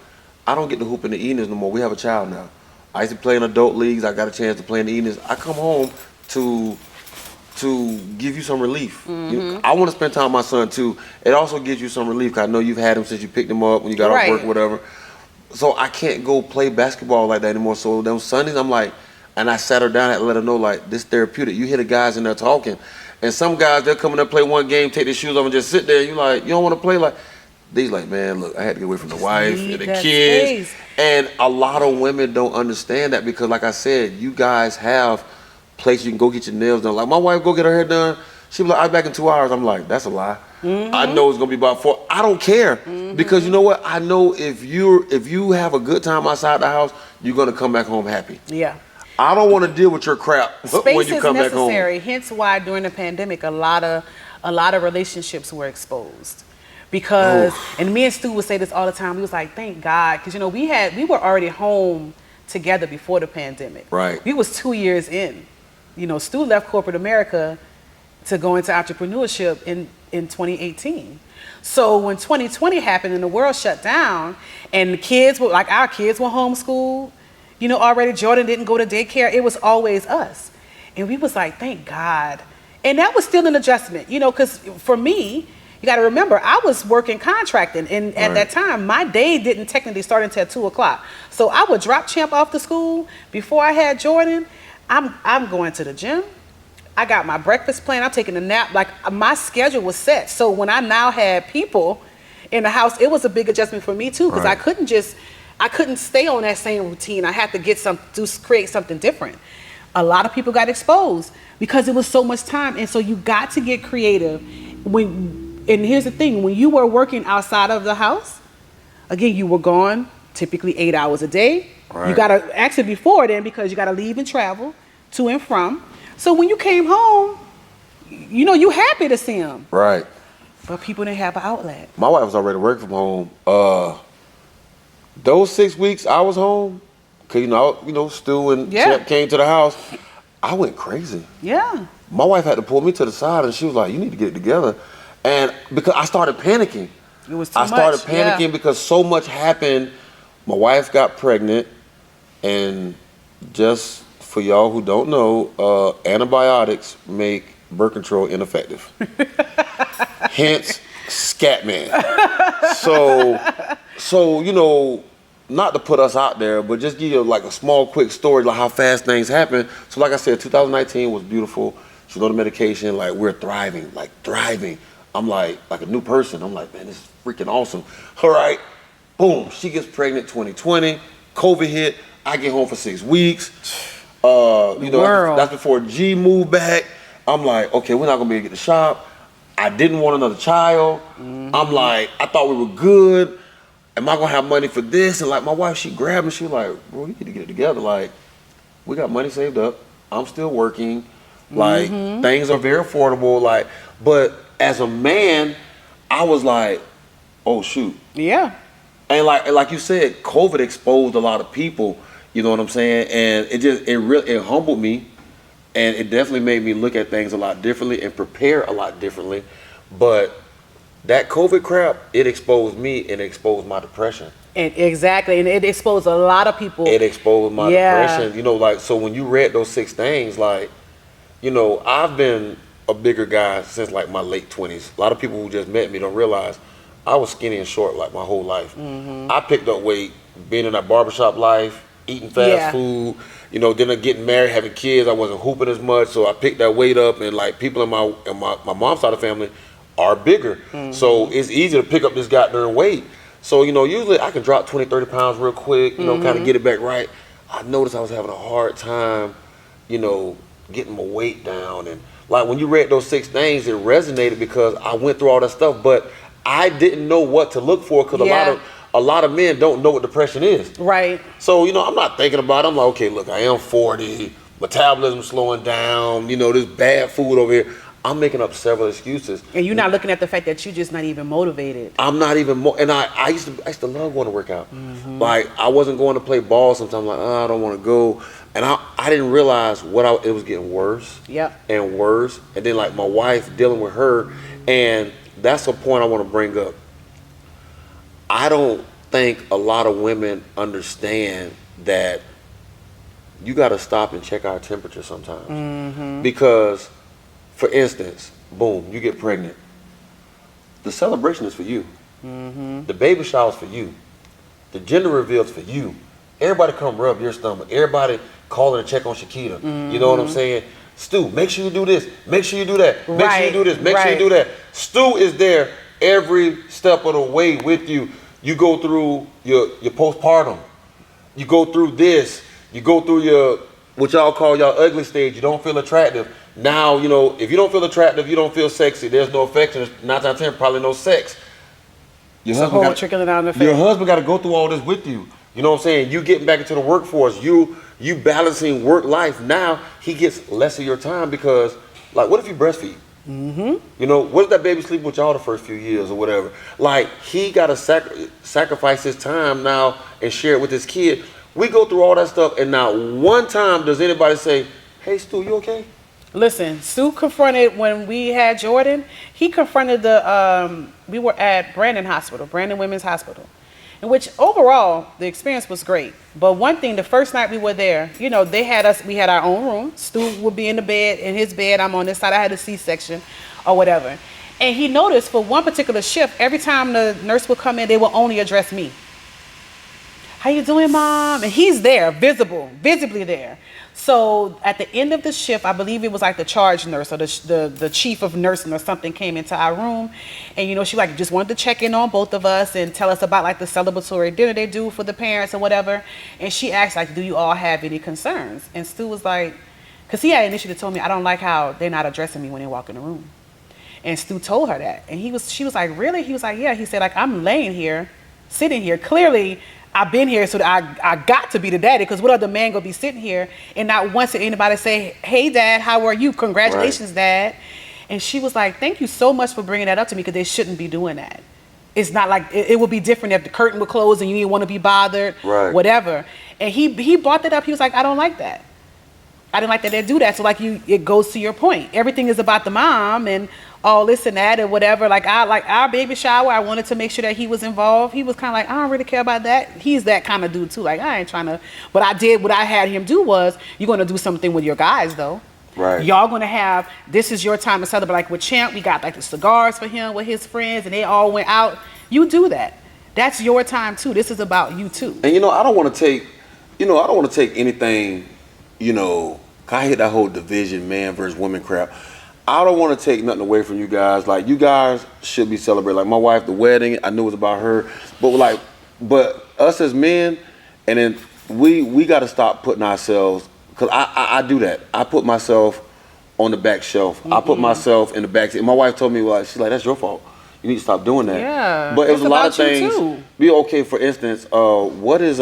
I don't get to hoop in the evenings no more. We have a child now. I used to play in adult leagues. I got a chance to play in the evenings. I come home to give you some relief. I want to spend time with my son too. It also gives you some relief, because I know you've had him since you picked him up when you got off work or whatever. So I can't go play basketball like that anymore. So them Sundays, I'm like, and I sat her down and let her know, like, this therapeutic. You hear the guys in there talking, and some guys, they'll come in there, play one game, take their shoes off and just sit there. You like, you don't want to play? Like, they's like, man, look, I had to get away from the wife and the kids. Space. And a lot of women don't understand that, because like I said, you guys have place you can go get your nails done. Like my wife go get her hair done, she be like, I'll be back in 2 hours. I'm like, that's a lie. I know it's gonna be about 4. I don't care, because you know what? I know if you have a good time outside the house, you're gonna come back home happy. Yeah. I don't want to deal with your crap when you come back home. Space is necessary. Hence why during the pandemic, a lot of relationships were exposed. Because, and me and Stu would say this all the time. We was like, thank God, because we were already home together before the pandemic. Right. We was 2 years in. Stu left corporate America to go into entrepreneurship in 2018. So when 2020 happened and the world shut down and the kids were like, our kids were homeschooled, you know, already Jordan didn't go to daycare. It was always us. And we was like, thank God. And that was still an adjustment, you know, because for me, you got to remember, I was working contracting. And at that time, my day didn't technically start until 2 o'clock. So I would drop Champ off to school. Before I had Jordan, I'm going to the gym. I got my breakfast plan. I'm taking a nap. Like, my schedule was set. So when I now had people in the house, it was a big adjustment for me too, because I couldn't stay on that same routine. I had to create something different. A lot of people got exposed because it was so much time. And so you got to get creative. And here's the thing, when you were working outside of the house, again, you were gone typically 8 hours a day. You got to actually before then, because you got to leave and travel to and from. So when you came home, you know, you happy to see them. Right. But people didn't have an outlet. My wife was already working from home. Those 6 weeks I was home, cause you know, Stu and Champ came to the house. I went crazy. Yeah. My wife had to pull me to the side, and she was like, "You need to get it together." And because I started panicking. It was too much. I started panicking because so much happened. My wife got pregnant, and just for y'all who don't know, antibiotics make birth control ineffective. Hence, Scatman. So you know, not to put us out there, but just give you like a small, quick story, like how fast things happen. So like I said, 2019 was beautiful. She's on the medication, like we're thriving. I'm like a new person. I'm like, man, this is freaking awesome. All right, boom, she gets pregnant 2020, COVID hit, I get home for 6 weeks. You know, that's before G moved back. I'm like, okay, we're not gonna be able to get the shop. I didn't want another child. I'm like, I thought we were good. Am I gonna have money for this? And like my wife, she grabbed me, she was like, bro, you need to get it together. Like, we got money saved up. I'm still working. Like, things are very affordable. Like, but as a man, I was like, oh shoot. Yeah. And like you said, COVID exposed a lot of people, you know what I'm saying? And it humbled me, and it definitely made me look at things a lot differently and prepare a lot differently. But that COVID crap, it exposed me and it exposed my depression. And exactly, and it exposed a lot of people. It exposed my depression. You know, like, so when you read those 6 things, like, you know, I've been a bigger guy since like my late 20s. A lot of people who just met me don't realize I was skinny and short like my whole life. I picked up weight being in that barbershop life, eating fast food, you know, then getting married, having kids. I wasn't hooping as much, so I picked that weight up. And like people in my mom's side of the family are bigger, so it's easy to pick up this goddamn weight. So, you know, usually I can drop 20, 30 pounds real quick, you know, kind of get it back right. I noticed I was having a hard time, you know, getting my weight down. And like when you read those 6 things, it resonated because I went through all that stuff, but I didn't know what to look for because a lot of men don't know what depression is. Right. So, you know, I'm not thinking about it. I'm like, okay, look, I am 40, metabolism slowing down, you know, this bad food over here. I'm making up several excuses. And you're not looking at the fact that you're just not even motivated. I'm not even, and I used to love going to work out. Like, I wasn't going to play ball sometimes, like, oh, I don't want to go. And I didn't realize it was getting worse and worse. And then like my wife, dealing with her, and that's a point I want to bring up. I don't think a lot of women understand that you got to stop and check our temperature sometimes. Because, for instance, boom, you get pregnant. The celebration is for you. The baby shower is for you. The gender reveal is for you. Everybody come rub your stomach. Everybody calling to check on Shakita. You know what I'm saying? Stu, make sure you do this. Make sure you do that. Make sure you do this. Make sure you do that. Stu is there every step of the way with you. You go through your postpartum. You go through this. You go through your, what y'all call y'all ugly stage. You don't feel attractive. Now, you know, if you don't feel attractive, you don't feel sexy. There's no affection. 9 out of 10, probably no sex. Your husband got to go through all this with you. You know what I'm saying? You getting back into the workforce. You balancing work life. Now he gets less of your time because, like, what if you breastfeed? You know, what if that baby sleep with y'all the first few years or whatever? Like, he got to sacrifice his time now and share it with his kid. We go through all that stuff, and not one time does anybody say, "Hey, Stu, you okay?" Listen, Stu confronted when we had Jordan. He confronted we were at Brandon Women's Hospital, in which overall the experience was great. But one thing, the first night we were there, you know, we had our own room. Stu would be in his bed. I'm on this side. I had a C-section or whatever. And he noticed for one particular shift, every time the nurse would come in, they would only address me. How you doing, Mom? And he's there, visibly there. So at the end of the shift, I believe it was like the charge nurse or the chief of nursing or something came into our room. And, you know, she like just wanted to check in on both of us and tell us about like the celebratory dinner they do for the parents or whatever. And she asked like, do you all have any concerns? And Stu was like, because he had initially told me, I don't like how they're not addressing me when they walk in the room. And Stu told her that. And she was like, really? He was like, yeah. He said, like, I'm laying here, sitting here. Clearly, I've been here, so that I got to be the daddy, because what other man gonna be sitting here and not once did anybody say, hey, Dad, how are you? Congratulations, right. Dad. And she was like, thank you so much for bringing that up to me, because they shouldn't be doing that. It's not like, it would be different if the curtain would close and you didn't want to be bothered, right. Whatever. And he brought that up. He was like, I don't like that. I didn't like that they do that. So like it goes to your point. Everything is about the mom and all this and that and whatever. Like our baby shower, I wanted to make sure that he was involved. He was kind of like, I don't really care about that. He's that kind of dude too. Like, I ain't trying to, but what I had him do was, you're going to do something with your guys though. Right. Y'all going to have, this is your time to celebrate. Like with Champ, we got like the cigars for him with his friends and they all went out. You do that. That's your time too. This is about you too. And I don't want to take anything, I hate that whole division, man versus women crap. I don't want to take nothing away from you guys. Like, you guys should be celebrating. Like, my wife, the wedding, I knew it was about her. But us as men, and then we got to stop putting ourselves, because I do that. I put myself on the back shelf. Mm-hmm. I put myself in the back seat. My wife told me, she's like, that's your fault. You need to stop doing that. Yeah. But it was a lot of things. Be okay, for instance, what is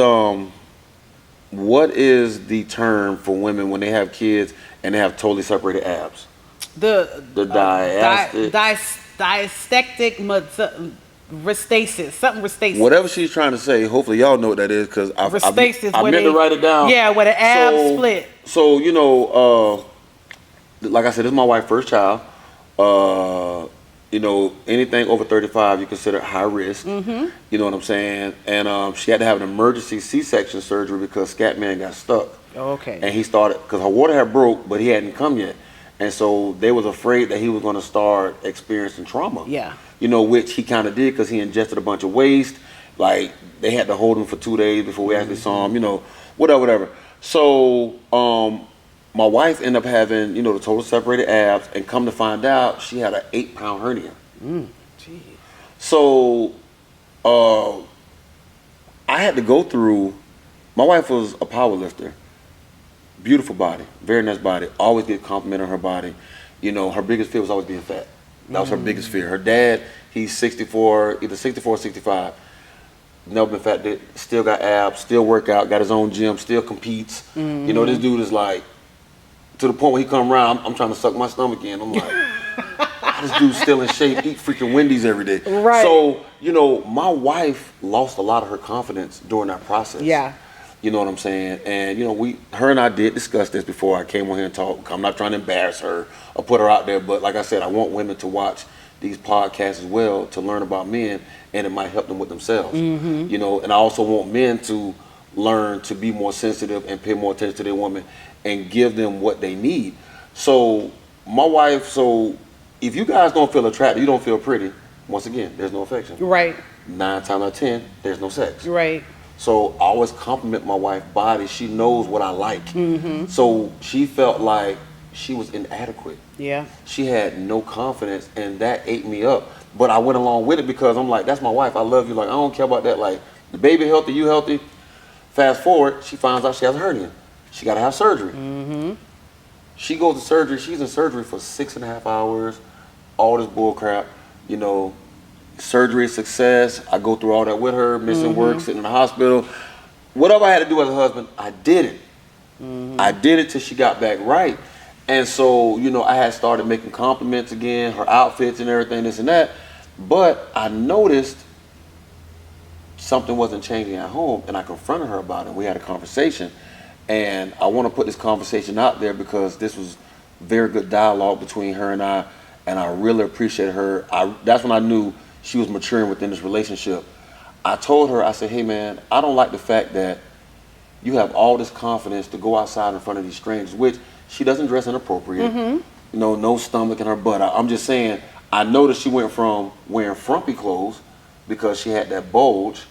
the term for women when they have kids and they have totally separated abs? The diastectic restasis, something restasis. Whatever she's trying to say, hopefully y'all know what that is, because I meant to write it down. Yeah, where the abs split. So, like I said, this is my wife's first child. Anything over 35, you consider high risk. Mm-hmm. You know what I'm saying? And she had to have an emergency C-section surgery because Scatman got stuck. Okay. And he started, because her water had broke, but he hadn't come yet. And so they was afraid that he was going to start experiencing trauma. Yeah. Which he kind of did, because he ingested a bunch of waste. Like, they had to hold him for 2 days before we actually saw him, whatever. So, my wife ended up having, the total separated abs, and come to find out, she had an 8-pound hernia. Gee. So, I had to go through, my wife was a power lifter. Beautiful body, very nice body, always get compliment on her body. Her biggest fear was always being fat. That was her biggest fear. Her dad, he's 64, either 64 or 65. Never been fat, still got abs, still work out, got his own gym, still competes. Mm-hmm. This dude is like, to the point where he come around, I'm trying to suck my stomach in. I'm like, this dude's still in shape, eat freaking Wendy's every day. Right. So, my wife lost a lot of her confidence during that process. Yeah. You know what I'm saying? And, her and I did discuss this before I came on here and talked. I'm not trying to embarrass her or put her out there, but like I said, I want women to watch these podcasts as well to learn about men, and it might help them with themselves. Mm-hmm. And I also want men to learn to be more sensitive and pay more attention to their woman and give them what they need. So my wife, if you guys don't feel attracted, you don't feel pretty, once again, there's no affection. Right. 9 times out of 10, there's no sex. Right. So I always compliment my wife's body. She knows what I like. Mm-hmm. So she felt like she was inadequate. Yeah. She had no confidence, and that ate me up. But I went along with it because I'm like, that's my wife. I love you. Like, I don't care about that. Like, the baby healthy, you healthy. Fast forward, she finds out she has a hernia. She got to have surgery. Mm-hmm. She goes to surgery. She's in surgery for 6.5 hours. All this bull crap, surgery success. I go through all that with her, missing work, sitting in the hospital. Whatever I had to do as a husband, I did it. Mm-hmm. I did it till she got back right. And so, I had started making compliments again, her outfits and everything, this and that. But I noticed something wasn't changing at home, and I confronted her about it. We had a conversation. And I want to put this conversation out there because this was very good dialogue between her and I really appreciated her. That's when I knew she was maturing within this relationship. I told her, I said, hey man, I don't like the fact that you have all this confidence to go outside in front of these strangers, which she doesn't dress inappropriate. You know, no stomach in her butt. I'm just saying, I noticed she went from wearing frumpy clothes because she had that bulge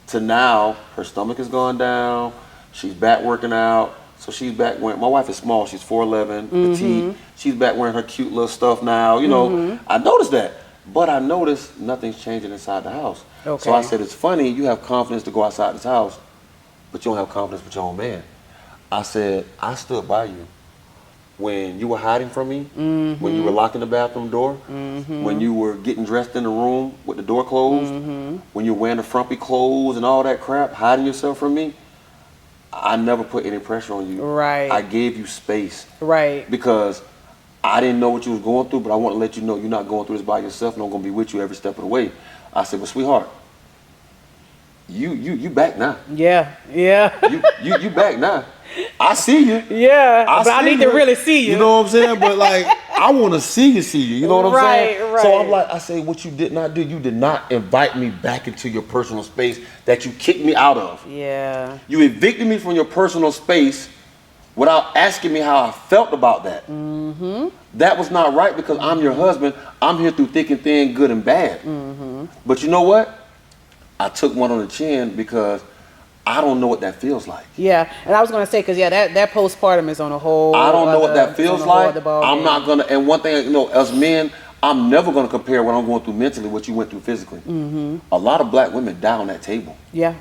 to now her stomach has gone down. She's back working out. So she's back wearing, my wife is small, she's 4'11", petite. She's back wearing her cute little stuff now. You know, I noticed that. But I noticed nothing's changing inside the house. Okay. So I said, it's funny, you have confidence to go outside this house, but you don't have confidence with your own man. I said, I stood by you when you were hiding from me, when you were locking the bathroom door, when you were getting dressed in the room with the door closed, when you were wearing the frumpy clothes and all that crap, hiding yourself from me. I never put any pressure on you. Right. I gave you space. Right. Because I didn't know what you was going through, but I want to let you know you're not going through this by yourself, and I'm going to be with you every step of the way. I said, but sweetheart, you back now. Yeah. You back now. I see you. Yeah. But I need to you. really see you. You know what I'm saying? But like, I want to see you. You know what I'm saying? Right. So I'm like, I say, what you did not do, you did not invite me back into your personal space that you kicked me out of. Yeah. You evicted me from your personal space without asking me how I felt about that. That was not right because I'm your husband. I'm here through thick and thin, good and bad. But you know what? I took one on the chin because I don't know what that feels like. Yeah, and I was gonna say, cause that postpartum is on a whole. I don't know what that feels like. I'm I'm not gonna. And one thing, you know, as men, I'm never gonna compare what I'm going through mentally what you went through physically. A lot of black women die on that table. Yeah,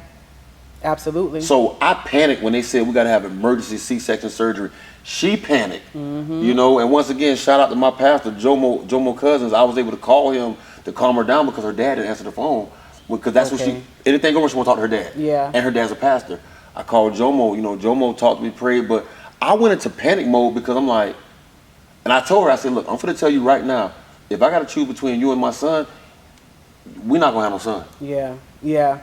absolutely. So I panicked when they said we gotta have emergency C-section surgery. She panicked, you know. And once again, shout out to my pastor, Jomo Cousins. I was able to call him to calm her down because her dad didn't answer the phone. Because that's what anything over, she want to talk to her dad. Yeah. And her dad's a pastor. I called Jomo, you know, Jomo talked to me, prayed, but I went into panic mode because I'm like, and I told her, I said, look, I'm going to tell you right now, if I got to choose between you and my son, we're not going to have no son. Yeah,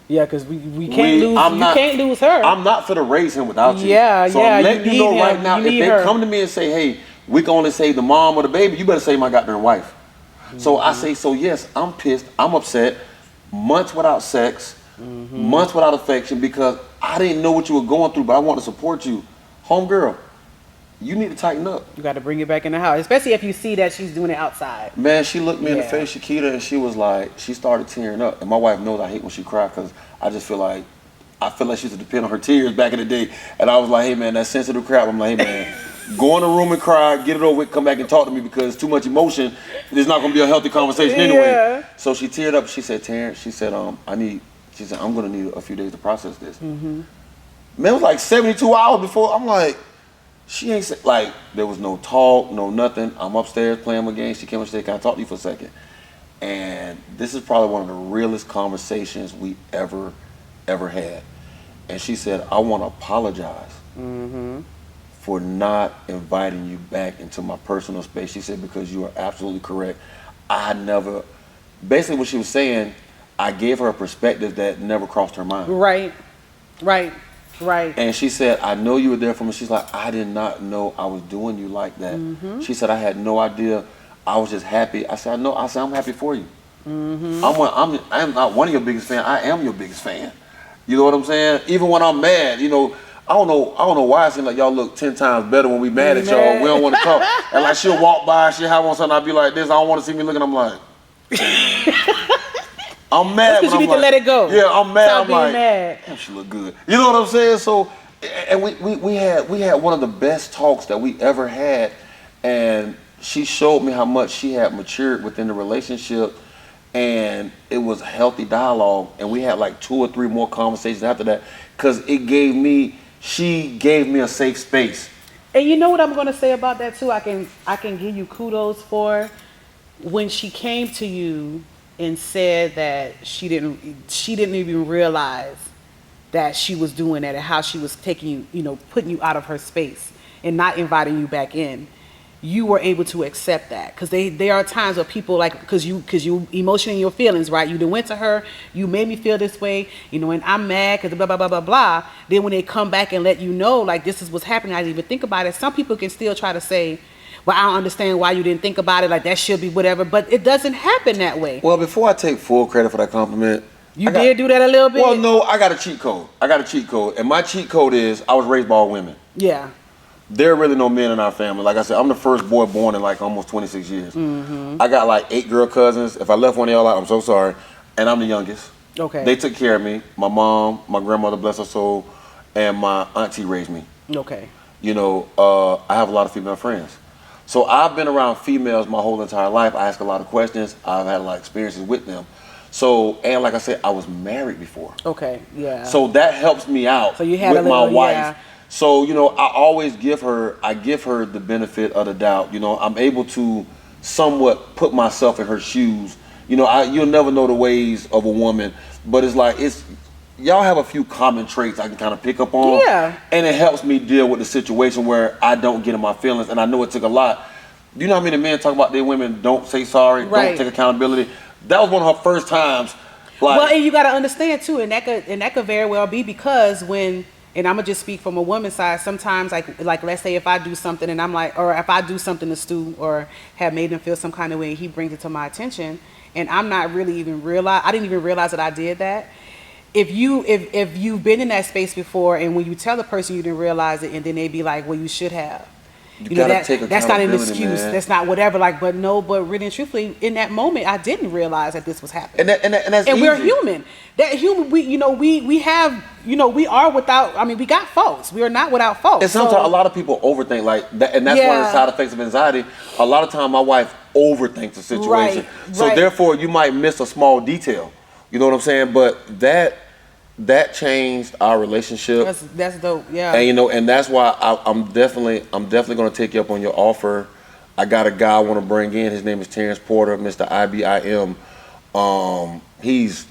because we can't lose, can't lose her. I'm not for to raise him without you. So I'm letting you know him. right now, if they come to me and say, hey, we can only save the mom or the baby, you better save my goddamn wife. So I say, so yes, I'm pissed, I'm upset. Months without sex, months without affection because I didn't know what you were going through, but I want to support you. Homegirl, you need to tighten up. You got to bring it back in the house, especially if you see that she's doing it outside. Man, she looked me in the face, Shakita, and she was like, she started tearing up. And my wife knows I hate when she cries because I just feel like, she used to depend on her tears back in the day. And I was like, hey man, that sensitive crap. I'm like, hey man, go in the room and cry, get it over with, come back and talk to me because too much emotion. There's not going to be a healthy conversation anyway. So she teared up. She said, Terrence, she said, I'm going to need a few days to process this. Man, it was like 72 hours before. I'm like, she ain't like, there was no talk, no nothing. I'm upstairs playing my game. She came upstairs, can I talk to you for a second? And this is probably one of the realest conversations we ever had. And she said, I want to apologize for not inviting you back into my personal space. She said, because you are absolutely correct. Basically what she was saying, I gave her a perspective that never crossed her mind. Right. And she said, I know you were there for me. She's like, I did not know I was doing you like that. She said, I had no idea. I was just happy. I said, I'm happy for you. I'm not one of your biggest fans. I am your biggest fan. You know what I'm saying? Even when I'm mad, you know, I don't know why it seems like y'all look 10 times better when we mad at y'all. We don't want to talk. And like she'll walk by, she'll have on something, I'll be like this, I don't want to see me looking, I'm like, I'm mad. Because you need to let it go. Yeah, I'm mad. Stop I'm being like, mad. damn, she look good. You know what I'm saying? So, and we had one of the best talks that we ever had, and she showed me how much she had matured within the relationship, and it was healthy dialogue, and we had like 2 or 3 more conversations after that, because she gave me a safe space. And you know what I'm going to say about that too? I can give you kudos for when she came to you and said that she didn't even realize that she was doing that and how she was taking you, putting you out of her space and not inviting you back in. you were able to accept that, because there are times where people like, because you emotion in your feelings, right? You done went to her, you made me feel this way, you know, and I'm mad because blah blah blah blah blah. Then when they come back and let you know, like, this is what's happening, I didn't even think about it. Some people can still try to say, well, I don't understand why you didn't think about it, like that should be whatever, but it doesn't happen that way. Well, before I take full credit for that compliment, You did do that a little bit? well, no, I got a cheat code. And my cheat code is I was raised by all women. Yeah. There are really no men in our family. Like I said, I'm the first boy born in like almost 26 years. I got like 8 girl cousins. If I left one of y'all out, I'm so sorry. And I'm the youngest. Okay. They took care of me. My mom, my grandmother, bless her soul, and my auntie raised me. Okay. You know, I have a lot of female friends. So I've been around females my whole entire life. I ask a lot of questions. I've had a lot of experiences with them. So, and like I said, I was married before. Okay, yeah. So that helps me out So you had with a little, my wife. yeah. So, you know, I always give her the benefit of the doubt. You know, I'm able to somewhat put myself in her shoes. You know, you'll never know the ways of a woman, but it's like, y'all have a few common traits I can kind of pick up on. Yeah. And it helps me deal with the situation where I don't get in my feelings. And I know it took a lot. You know how many men talk about their women don't say sorry, Right. don't take accountability? That was one of her first times. Like, Well, and you got to understand too, and that could very well be because when, and I'm gonna just speak from a woman's side. Sometimes, like let's say if I do something and I'm like, or if I do something to Stu or have made him feel some kind of way, and he brings it to my attention, and I'm not really even I didn't even realize that I did that. If you've been in that space before, and when you tell the person you didn't realize it, and then they be like, well, you should have. You gotta take that's not an accountability, excuse. man. That's not whatever. Like, but really and truthfully, in that moment, I didn't realize that this was happening. And that's and we're easy. human. That human, we have, we are without. I mean, we got faults. We are not without faults. And sometimes a lot of people overthink like that, and that's one of the Yeah. side effects of anxiety. A lot of time, my wife overthinks the situation, Right, so right. therefore you might miss a small detail. You know what I'm saying? But that changed our relationship. That's dope. Yeah. And you know, and that's why I'm definitely going to take you up on your offer. I got a guy I want to bring in. His name is Terrence Porter, Mr. IBIM. He's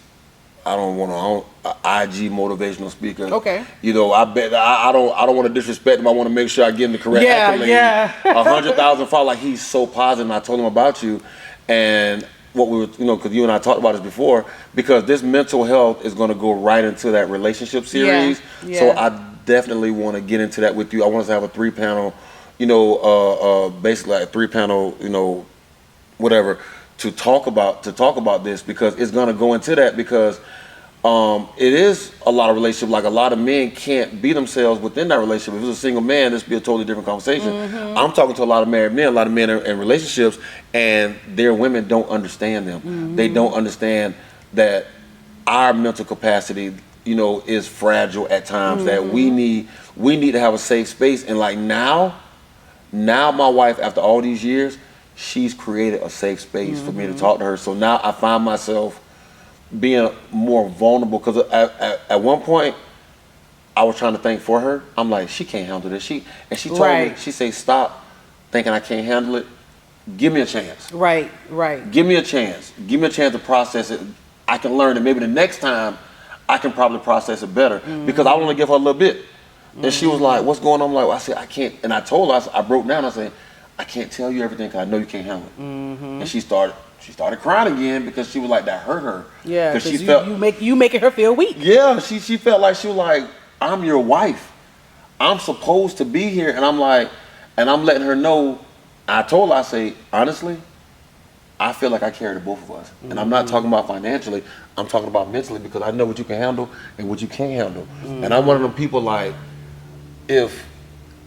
IG motivational speaker. Okay. You know, I bet I don't want to disrespect him. I want to make sure I give him the correct accolade. Yeah. 100,000 followers. Like, he's so positive. And I told him about you, and what we were, because you and I talked about this before, because this mental health is going to go right into that relationship series. Yeah. So I definitely want to get into that with you. I want us to have a 3-panel, basically like a 3-panel, whatever, to talk about this, because it's going to go into that, because it is a lot of relationships. Like, a lot of men can't be themselves within that relationship. If it was a single man, this would be a totally different conversation. I'm talking to a lot of married men. A lot of men are in relationships, and their women don't understand them. They don't understand that our mental capacity, is fragile at times. That we need to have a safe space. And like now my wife, after all these years, she's created a safe space for me to talk to her. So now I find myself being more vulnerable, because at one point I was trying to think for her. I'm like, she can't handle this. She told me, she said, stop thinking I can't handle it. Give me a chance. Right. Give me a chance. Give me a chance to process it. I can learn it. Maybe the next time I can probably process it better, because I want to give her a little bit. And she was like, what's going on? I'm like, well, I said, I can't. And I told her, I broke down. I said, I can't tell you everything because I know you can't handle it. And she started crying again, because she was like, that hurt her. Yeah, because she felt you making her feel weak. Yeah, she felt like, she was like, I'm your wife. I'm supposed to be here. And I'm like, and I'm letting her know. I told her, I say, honestly, I feel like I carry the both of us. And I'm not talking about financially. I'm talking about mentally, because I know what you can handle and what you can't handle. And I'm one of them people, like, if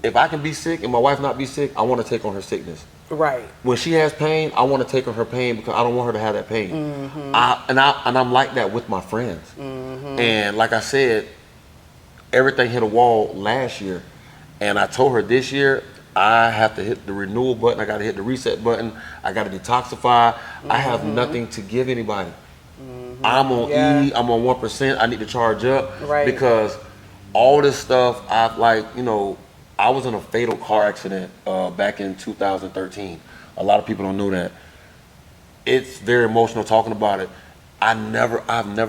I can be sick and my wife not be sick, I want to take on her sickness. Right. When she has pain, I want to take on her pain, because I don't want her to have that pain. I'm like that with my friends. And like I said, everything hit a wall last year, and I told her this year I have to hit the renewal button. I got to hit the reset button. I got to detoxify. I have nothing to give anybody. I'm on E. I'm on 1%. I need to charge up, because all this stuff I've I was in a fatal car accident back in 2013. A lot of people don't know that. It's very emotional talking about it. I've never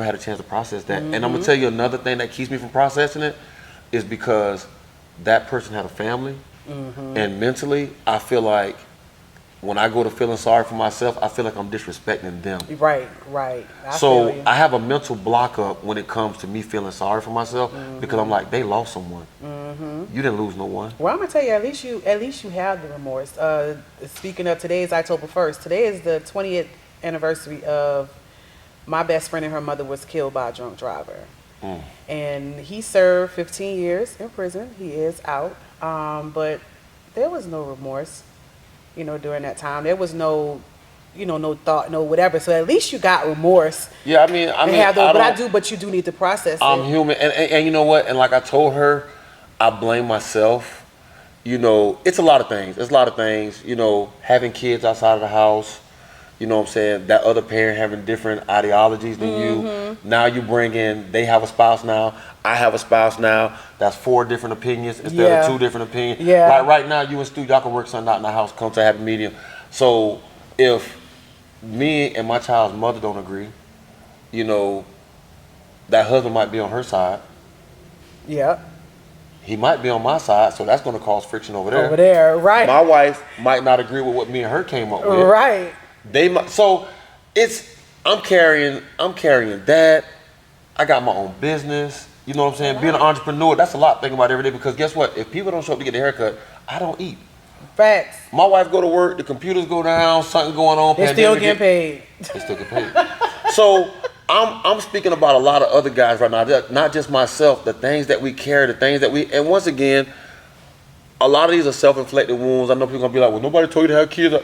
had a chance to process that. And I'm gonna tell you another thing that keeps me from processing it is because that person had a family, And mentally, I feel like when I go to feeling sorry for myself, I feel like I'm disrespecting them. Right. I So feel you. I have a mental block up when it comes to me feeling sorry for myself because I'm like, they lost someone. You didn't lose no one. Well, I'm gonna tell you, at least you have the remorse. Speaking of, today is October 1st. Today is the 20th anniversary of my best friend and her mother was killed by a drunk driver. And he served 15 years in prison. He is out. But there was no remorse, during that time. There was no, no thought, no whatever. So at least you got remorse. Yeah, I mean, but you do need to process it. I'm human, and you know what? And like I told her, I blame myself. It's a lot of things. Having kids outside of the house. You know what I'm saying? That other parent having different ideologies than you. Now you bring in, they have a spouse now. I have a spouse now. That's 4 different opinions instead of 2 different opinions. Yeah. Like right now, you and Stu, y'all can work something out in the house, come to a happy medium. So if me and my child's mother don't agree, that husband might be on her side. Yeah. He might be on my side, so that's going to cause friction over there. Over there, right. My wife might not agree with what me and her came up with. Right. So I'm carrying that. I got my own business. You know what I'm saying? Being an entrepreneur, that's a lot to think about every day because guess what? If people don't show up to get their haircut, I don't eat. Facts. My wife go to work, the computers go down, something going on. They still get paid. They still get paid. So I'm speaking about a lot of other guys right now, not just myself, the things that we carry, the things that and once again, a lot of these are self-inflicted wounds. I know people are going to be like, well, nobody told you to have kids.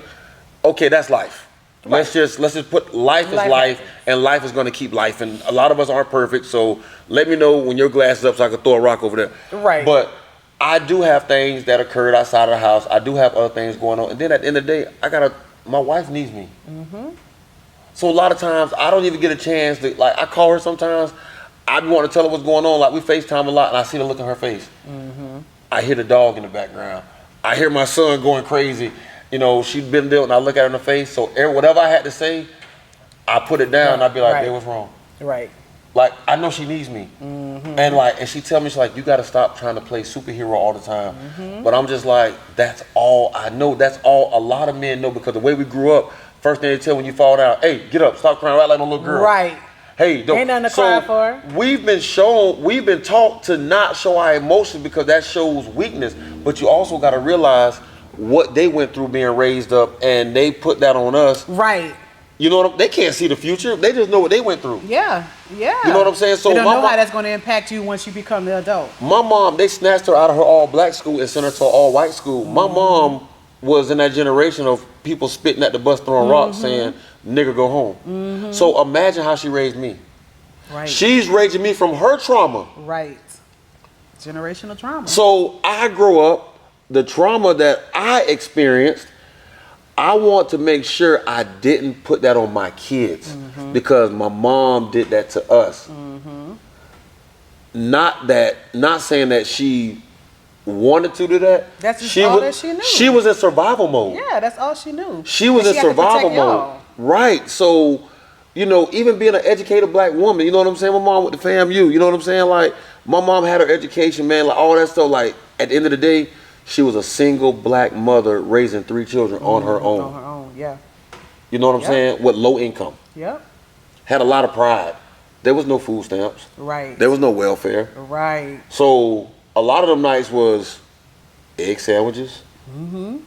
Okay, that's life. Right. Let's just put life is life, and life is going to keep life. And a lot of us aren't perfect, so let me know when your glass is up so I can throw a rock over there. Right. But I do have things that occurred outside of the house. I do have other things going on. And then at the end of the day, my wife needs me. So a lot of times, I don't even get a chance to, I call her sometimes. I want to tell her what's going on. Like, we FaceTime a lot, and I see the look on her face. I hear the dog in the background. I hear my son going crazy. She'd been there, and I look at her in the face. So whatever I had to say, I put it down. And I'd be like, "Babe, what's wrong?" Right. Like, I know she needs me, and she tell me, she's like, "You got to stop trying to play superhero all the time." But I'm just like, that's all I know. That's all a lot of men know because the way we grew up, first thing they tell when you fall down, "Hey, get up, stop crying, right like a little girl." Right. Hey, don't. Ain't nothing to cry for. We've been taught to not show our emotions because that shows weakness. But you also got to realize what they went through being raised up, and they put that on us. Right. You know what? They can't see the future. They just know what they went through. Yeah. You know what I'm saying? So they don't know how that's going to impact you once you become the adult. My mom, they snatched her out of her all-black school and sent her to an all-white school. My mom was in that generation of people spitting at the bus, throwing rocks, saying, "Nigga, go home." So imagine how she raised me. Right. She's raising me from her trauma. Right. Generational trauma. So I grow up, the trauma that I experienced, I want to make sure I didn't put that on my kids because my mom did that to us. Not saying that she wanted to do that. That's just all that she knew. She was in survival mode. Yeah, that's all she knew. She was in survival mode. Right. So, even being an educated black woman, you know what I'm saying? My mom with the FAMU, you know what I'm saying? Like, my mom had her education, man, like all that stuff. Like, at the end of the day, she was a single black mother raising 3 children on her own. On her own, yeah. You know what I'm saying? With low income. Yep. Had a lot of pride. There was no food stamps. Right. There was no welfare. Right. So a lot of them nights was egg sandwiches,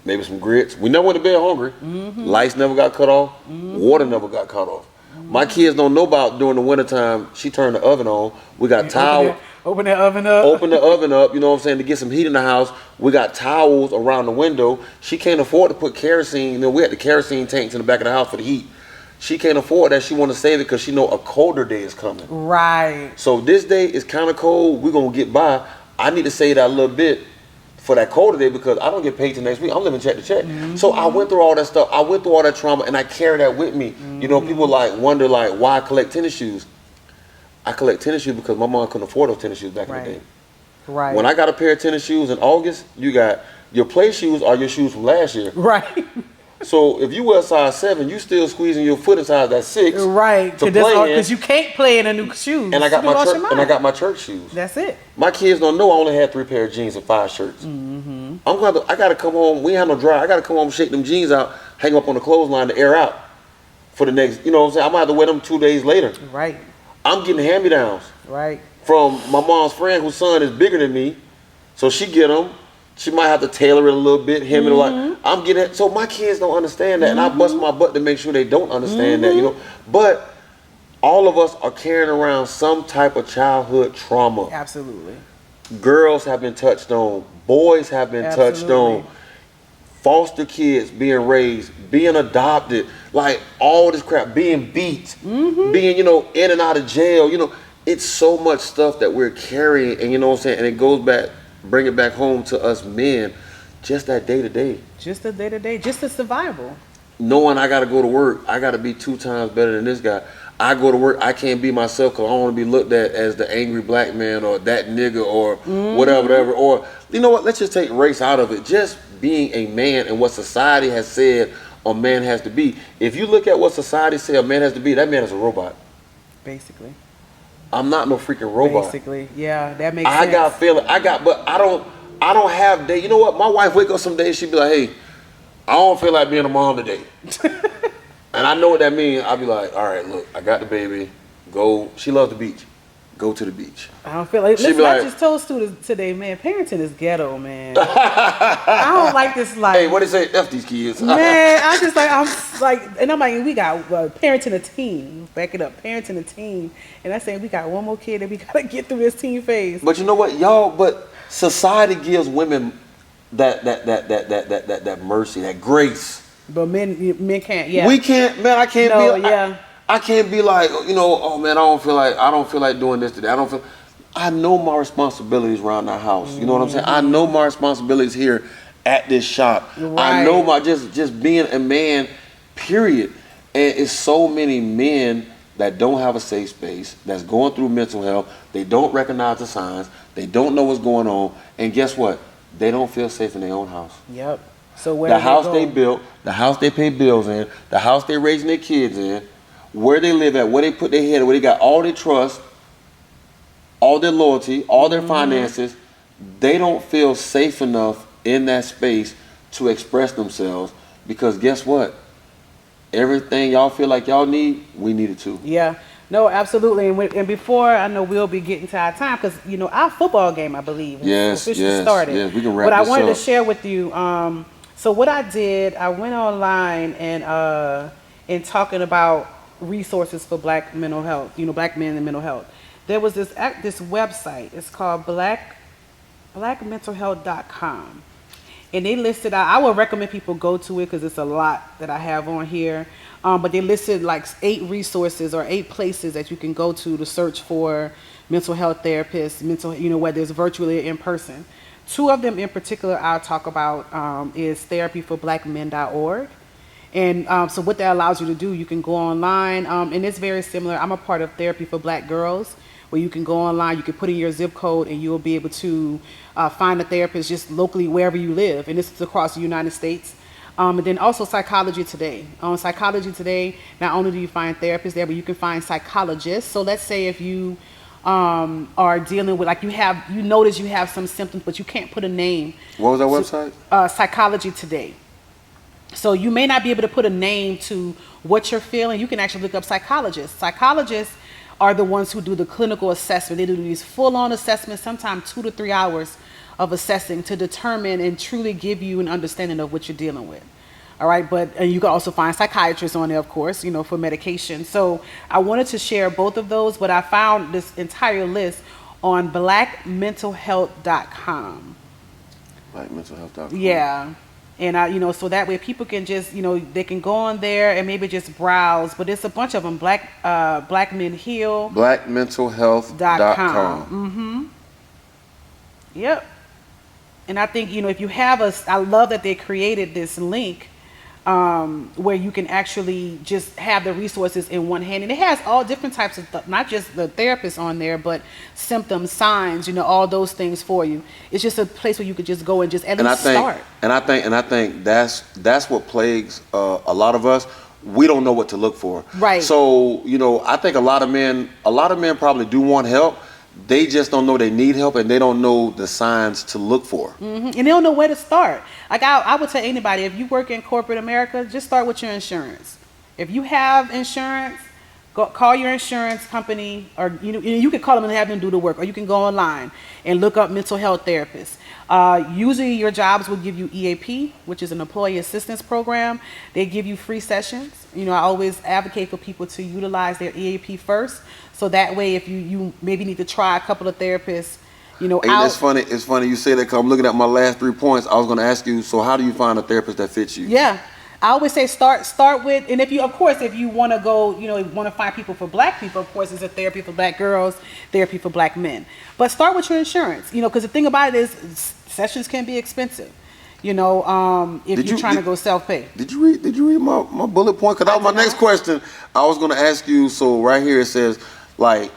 maybe some grits. We never went to bed hungry. Lights never got cut off. Water never got cut off. My kids don't know about during the wintertime, she turned the oven on. We got towels. Open that oven up. Open the oven up, you know what I'm saying, to get some heat in the house. We got towels around the window. She can't afford to put kerosene. We had the kerosene tanks in the back of the house for the heat. She can't afford that. She want to save it because she know a colder day is coming. Right. So this day is kind of cold. We're going to get by. I need to save that a little bit for that colder day because I don't get paid till next week. I'm living check to check. So I went through all that stuff. I went through all that trauma, and I carry that with me. People wonder why I collect tennis shoes. I collect tennis shoes because my mom couldn't afford those tennis shoes back in the day. Right. When I got a pair of tennis shoes in August, you got your play shoes are your shoes from last year. Right. So if you wear a size 7, you still squeezing your foot inside that 6. Right. To play because you can't play in a new shoes. And I got my church shoes. That's it. My kids don't know I only had 3 pair of jeans and 5 shirts. I gotta come home. We ain't have no dryer. I gotta come home, shake them jeans out, hang them up on the clothesline to air out for the next. You know what I'm saying? I'm gonna have to wear them 2 days later. Right. I'm getting hand-me-downs Right. from my mom's friend whose son is bigger than me, so she get them. She might have to tailor it a little bit. Him and like I'm getting it. So my kids don't understand that, and I bust my butt to make sure they don't understand that. You know, but all of us are carrying around some type of childhood trauma. Absolutely. Girls have been touched on. Boys have been touched on. Foster kids being raised, being adopted, like all this crap, being beat, being, you know, in and out of jail. You know, it's so much stuff that we're carrying, and you know what I'm saying? And it goes back, bring it back home to us men, just that day to day. Just the day to day, just the survival. Knowing I got to go to work, I got to be 2 times better than this guy. I go to work, I can't be myself because I don't want to be looked at as the angry black man or that nigga or whatever. Or, you know what, let's just take race out of it. Just being a man and what society has said a man has to be. If you look at what society said a man has to be, that man is a robot. Basically. I'm not no freaking robot. Basically, yeah, that makes sense. I got feeling, but I don't have day. You know what? My wife wake up some days, she be like, hey, I don't feel like being a mom today. And I know what that means. I'll be like, all right, look, I got the baby. Go. She loves the beach. Go to the beach. I don't feel like. Listen, I just told students today, man, parenting is ghetto, man. I don't like this life. Hey, what they say? F these kids. Man, I'm like, and I'm like, we got parenting a teen. Back it up, parenting a teen, and I'm saying we got one more kid that we gotta get through this teen phase. But you know what, y'all? But society gives women that mercy, that grace. But men can't. Yeah, we can't. Man, I can't no, be. Yeah. I can't be like, you know, oh man, I don't feel like doing this today. I know my responsibilities around the house. You know what I'm saying? I know my responsibilities here at this shop. Right. I know my just being a man, period. And it's so many men that don't have a safe space, that's going through mental health. They don't recognize the signs. They don't know what's going on. And guess what? They don't feel safe in their own house. Yep. So where the house they built, the house they pay bills in, the house they raising their kids in, where they live at, where they put their head, where they got all their trust, all their loyalty, all their finances, they don't feel safe enough in that space to express themselves, because guess what? Everything y'all feel like y'all need, we need it too. Yeah. No, absolutely. And before, I know we'll be getting to our time, because, you know, our football game, I believe, officially started. Yes, we can wrap But I this wanted up. to share with you, so what I did, I went online and in talking about resources for black mental health, you know, black men and mental health. There was this website, it's called blackmentalhealth.com. And they listed out, I would recommend people go to it because it's a lot that I have on here. But they listed like 8 resources or 8 places that you can go to search for mental health therapists, whether it's virtually or in person. 2 of them in particular I'll talk about is therapyforblackmen.org. And so what that allows you to do, you can go online, and it's very similar. I'm a part of Therapy for Black Girls, where you can go online, you can put in your zip code, and you'll be able to find a therapist just locally wherever you live. And this is across the United States. And then also Psychology Today. On Psychology Today, not only do you find therapists there, but you can find psychologists. So let's say if you are dealing with, like you notice you have some symptoms, but you can't put a name. What was that website? Psychology Today. So you may not be able to put a name to what you're feeling. You can actually look up psychologists. Psychologists are the ones who do the clinical assessment. They do these full-on assessments, sometimes 2 to 3 hours of assessing to determine and truly give you an understanding of what you're dealing with. All right, and you can also find psychiatrists on there, of course, you know, for medication. So I wanted to share both of those, but I found this entire list on blackmentalhealth.com. Blackmentalhealth.com. Yeah. And so that way people can just, they can go on there and maybe just browse. But it's a bunch of them. Black Men Heal. Blackmentalhealth.com. Yep. And I think, if you have I love that they created this link where you can actually just have the resources in one hand. And it has all different types of stuff, not just the therapist on there, but symptoms, signs, all those things for you. It's just a place where you could just go and just at least start. And I think that's what plagues a lot of us. We don't know what to look for. Right. So, I think a lot of men probably do want help. they just don't know they need help, and they don't know the signs to look for. And they don't know where to start. Like I would tell anybody, if you work in corporate America, just start with your insurance. If you have insurance, call your insurance company, or you can call them and have them do the work, or you can go online and look up mental health therapists. Usually your jobs will give you EAP, which is an employee assistance program. They give you free sessions. I always advocate for people to utilize their EAP first, so that way if you maybe need to try a couple of therapists, Hey, that's funny. It's funny you say that, because I'm looking at my last 3 points. I was going to ask you, so how do you find a therapist that fits you? Yeah. I always say start with, and if you want to go, want to find people for black people, of course, it's a therapy for black girls, therapy for black men. But start with your insurance, because the thing about it is sessions can be expensive, if you're trying to go self-pay. Did you read my bullet point? Because that was my next question. I was going to ask you, so right here it says, like,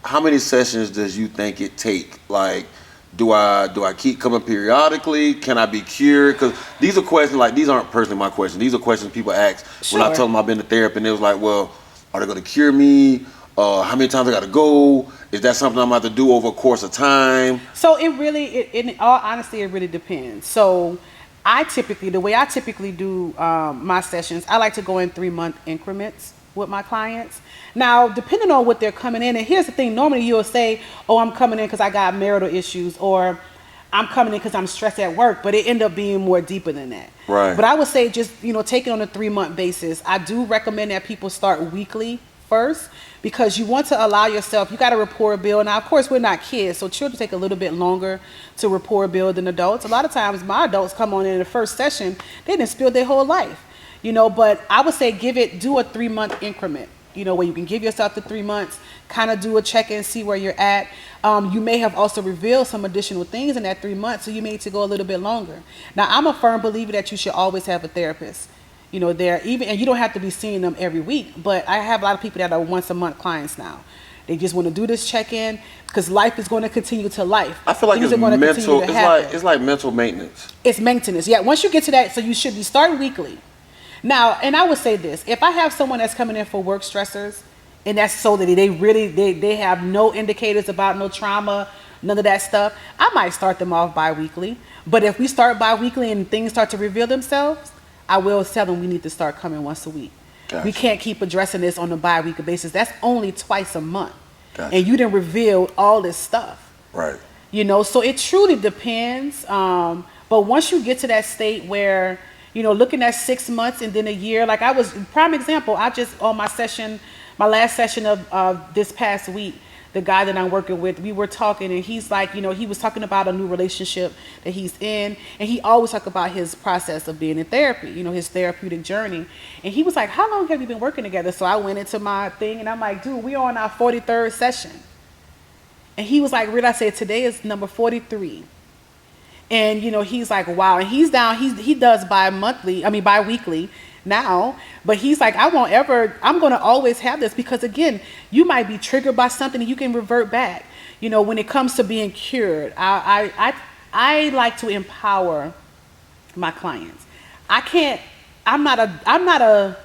how many sessions does you think it take? Like, do I keep coming periodically? Can I be cured? Because these are questions, like, these aren't personally my questions. These are questions people ask when I tell them I've been to therapy, and it was like, well, are they going to cure me? How many times I got to go? Is that something I'm going to have to do over a course of time? So in all honesty, it really depends. So the way I typically do my sessions, I like to go in 3-month increments with my clients. Now, depending on what they're coming in, and here's the thing, normally you'll say, oh, I'm coming in because I got marital issues, or I'm coming in because I'm stressed at work, but it ended up being more deeper than that. Right. But I would say just, take it on a 3-month basis. I do recommend that people start weekly first, because you want to allow yourself, you got to rapport build. Now, of course, we're not kids, so children take a little bit longer to rapport build than adults. A lot of times my adults come on in the first session, they didn't spill their whole life, but I would say do a 3-month increment. Where you can give yourself the 3 months, kind of do a check-in, see where you're at. You may have also revealed some additional things in that 3 months, so you may need to go a little bit longer. Now, I'm a firm believer that you should always have a therapist. And you don't have to be seeing them every week, but I have a lot of people that are once a month clients now. They just want to do this check-in because life is going to continue to life. I feel like it's mental. It's like mental maintenance. It's maintenance. Yeah. Once you get to that, so you should be starting weekly. Now, and I would say this, if I have someone that's coming in for work stressors, and that's so that they have no indicators about no trauma, none of that stuff, I might start them off bi-weekly. But if we start bi-weekly and things start to reveal themselves, I will tell them we need to start coming once a week. Gotcha. We can't keep addressing this on a bi-weekly basis. That's only twice a month. Gotcha. And you didn't reveal all this stuff. Right. So it truly depends. But once you get to that state where, looking at 6 months and then a year, like prime example, on my last session of this past week, the guy that I'm working with, we were talking, and he's like, he was talking about a new relationship that he's in, and he always talk about his process of being in therapy, his therapeutic journey. And he was like, how long have you been working together? So I went into my thing, and I'm like, dude, we're on our 43rd session. And he was like, really? I said, today is number 43. And, he's like, wow. And he's down, he does bi-weekly now, but he's like, I'm going to always have this, because again, you might be triggered by something and you can revert back. When it comes to being cured, I like to empower my clients. I'm not a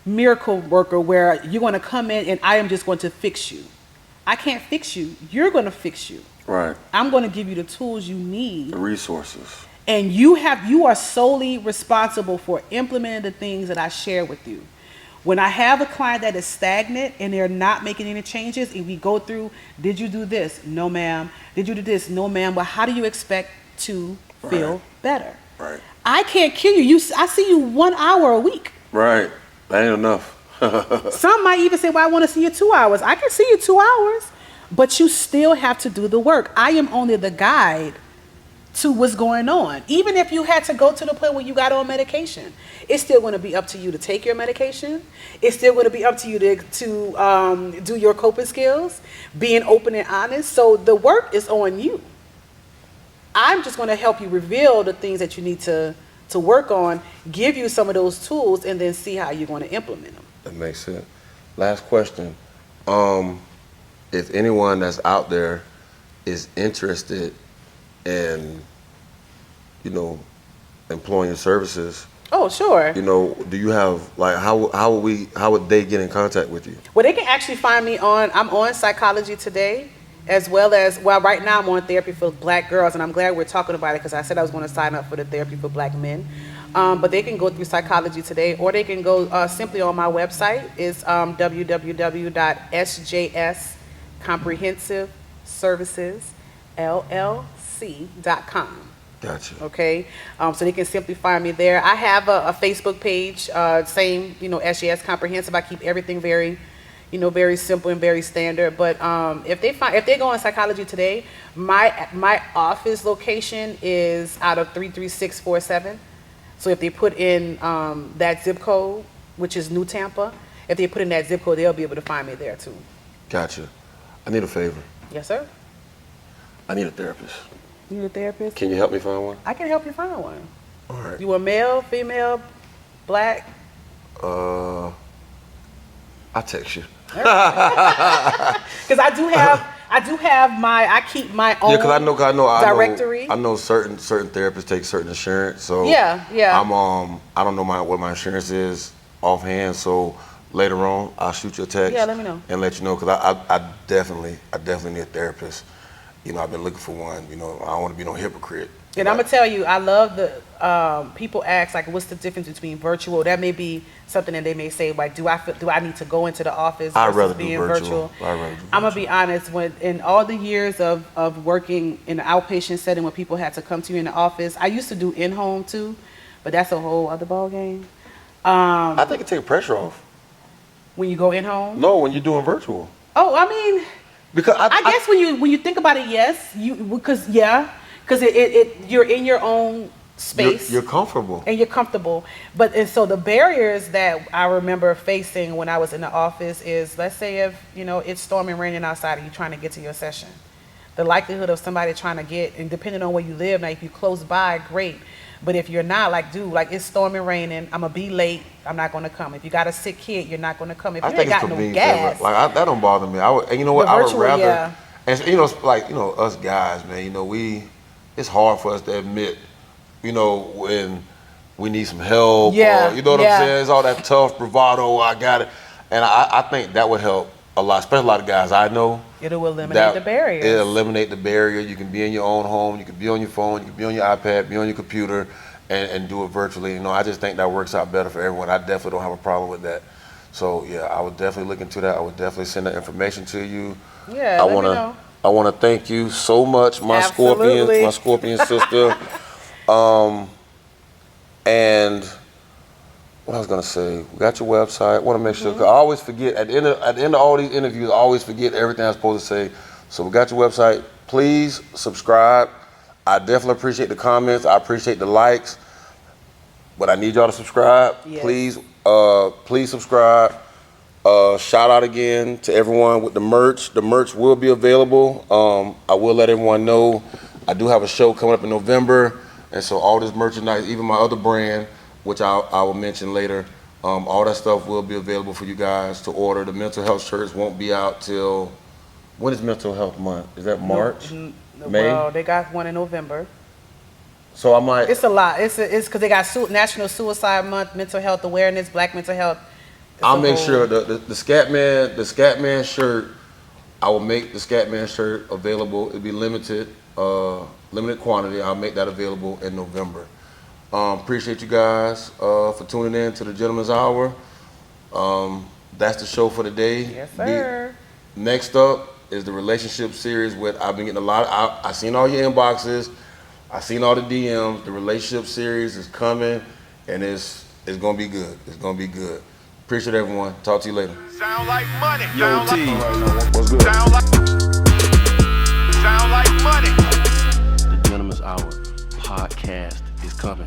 miracle worker where you're going to come in and I am just going to fix you. I can't fix you. You're going to fix you. Right. I'm going to give you the tools you need. The resources. And you are solely responsible for implementing the things that I share with you. When I have a client that is stagnant and they're not making any changes, and we go through, did you do this? No, ma'am. Did you do this? No, ma'am. Well, how do you expect to feel better? Right. I can't kill you. I see you 1 hour a week. Right. That ain't enough. Some might even say, well, I want to see you 2 hours. I can see you 2 hours, but you still have to do the work. I am only the guide to what's going on. Even if you had to go to the point where you got on medication, it's still going to be up to you to take your medication. It's still going to be up to you to do your coping skills, being open and honest. So the work is on you. I'm just going to help you reveal the things that you need to work on, give you some of those tools, and then see how you're going to implement them. That makes sense. Last question. If anyone that's out there is interested in, employing your services. Oh, sure. Do you have, like, how would they get in contact with you? Well, they can actually find me I'm on Psychology Today, as well as, well, right now I'm on therapy for black girls, and I'm glad we're talking about it because I said I was going to sign up for the therapy for black men. But they can go through Psychology Today, or they can go simply on my website. It's www.sjscomprehensiveservicesllc.com. Gotcha. Okay, so they can simply find me there. I have a Facebook page, same, SGS Comprehensive. I keep everything very, very simple and very standard. But if they go on Psychology Today, my office location is out of 33647. So if they put in that zip code, which is New Tampa, if they put in that zip code, they'll be able to find me there too. Gotcha. I need a favor. Yes, sir. I need a therapist. You need a therapist? Can you help me find one? I can help you find one. All right. You a male, female, black? I'll text you. Because I keep my own. Yeah, because I know directory. I know certain therapists take certain insurance. So Yeah. I don't know what my insurance is offhand. So later on, I'll shoot you a text. Yeah, let me know. And let you know, because I definitely need a therapist. I've been looking for one. I don't want to be no hypocrite. And I'm gonna tell you, I love the people ask like, what's the difference between virtual? That may be something that they may say like, do I need to go into the office I'd versus rather being do virtual. I'm gonna be honest. In all the years of working in an outpatient setting, when people had to come to you in the office, I used to do in-home too, but that's a whole other ball game. I think it takes pressure off. When you go in-home? No, when you're doing virtual. Oh, I mean, Because I guess when you think about it, yes, because you're in your own space. You're comfortable. And you're comfortable. And so the barriers that I remember facing when I was in the office is, let's say if, it's storming, raining outside and you're trying to get to your session. The likelihood of somebody trying to get, and depending on where you live, now if you're close by, great. But if you're not, it's storming, raining, I'm going to be late, I'm not going to come. If you got a sick kid, you're not going to come. If you ain't got no gas. That don't bother me. And you know what? The virtual, I would rather, yeah. and us guys, man, it's hard for us to admit, when we need some help. Yeah, or, you know what I'm saying? It's all that tough bravado, I got it. And I think that would help a lot, especially a lot of guys I know. It'll eliminate the barriers. It'll eliminate the barrier. You can be in your own home, you can be on your phone, you can be on your iPad, be on your computer, and do it virtually. I just think that works out better for everyone. I definitely don't have a problem with that. So yeah, I would definitely look into that. I would definitely send that information to you. Yeah, let me know. I want to thank you so much, my Absolutely. Scorpion sister. And what I was gonna say, we got your website. I want to make sure, 'cause I always forget at the end of all these interviews, I always forget everything I'm supposed to say. So we got your website. Please subscribe. I definitely appreciate the comments. I appreciate the likes, but I need y'all to subscribe. Yes. Please subscribe. Shout out again to everyone with the merch. The merch will be available. I will let everyone know I do have a show coming up in November, and so all this merchandise, even my other brand, which I will mention later, all that stuff will be available for you guys to order. The mental health shirts won't be out till, when is Mental Health Month? Is that March? May? Well, they got one in November. So I might. It's a lot. It's because they got National Suicide Month, Mental Health Awareness, Black Mental Health. I'll make sure the Scatman shirt, I will make the Scatman shirt available. It'll be limited quantity. I'll make that available in November. Appreciate you guys for tuning in to the Gentleman's Hour. That's the show for today. Yes, sir. Next up is the relationship series I've been getting a lot. I seen all your inboxes. I seen all the DMs. The relationship series is coming, and it's gonna be good. It's gonna be good. Appreciate everyone. Talk to you later. Sound like money. Yo, T. What's good? Sound like money. The Gentleman's Hour podcast is coming.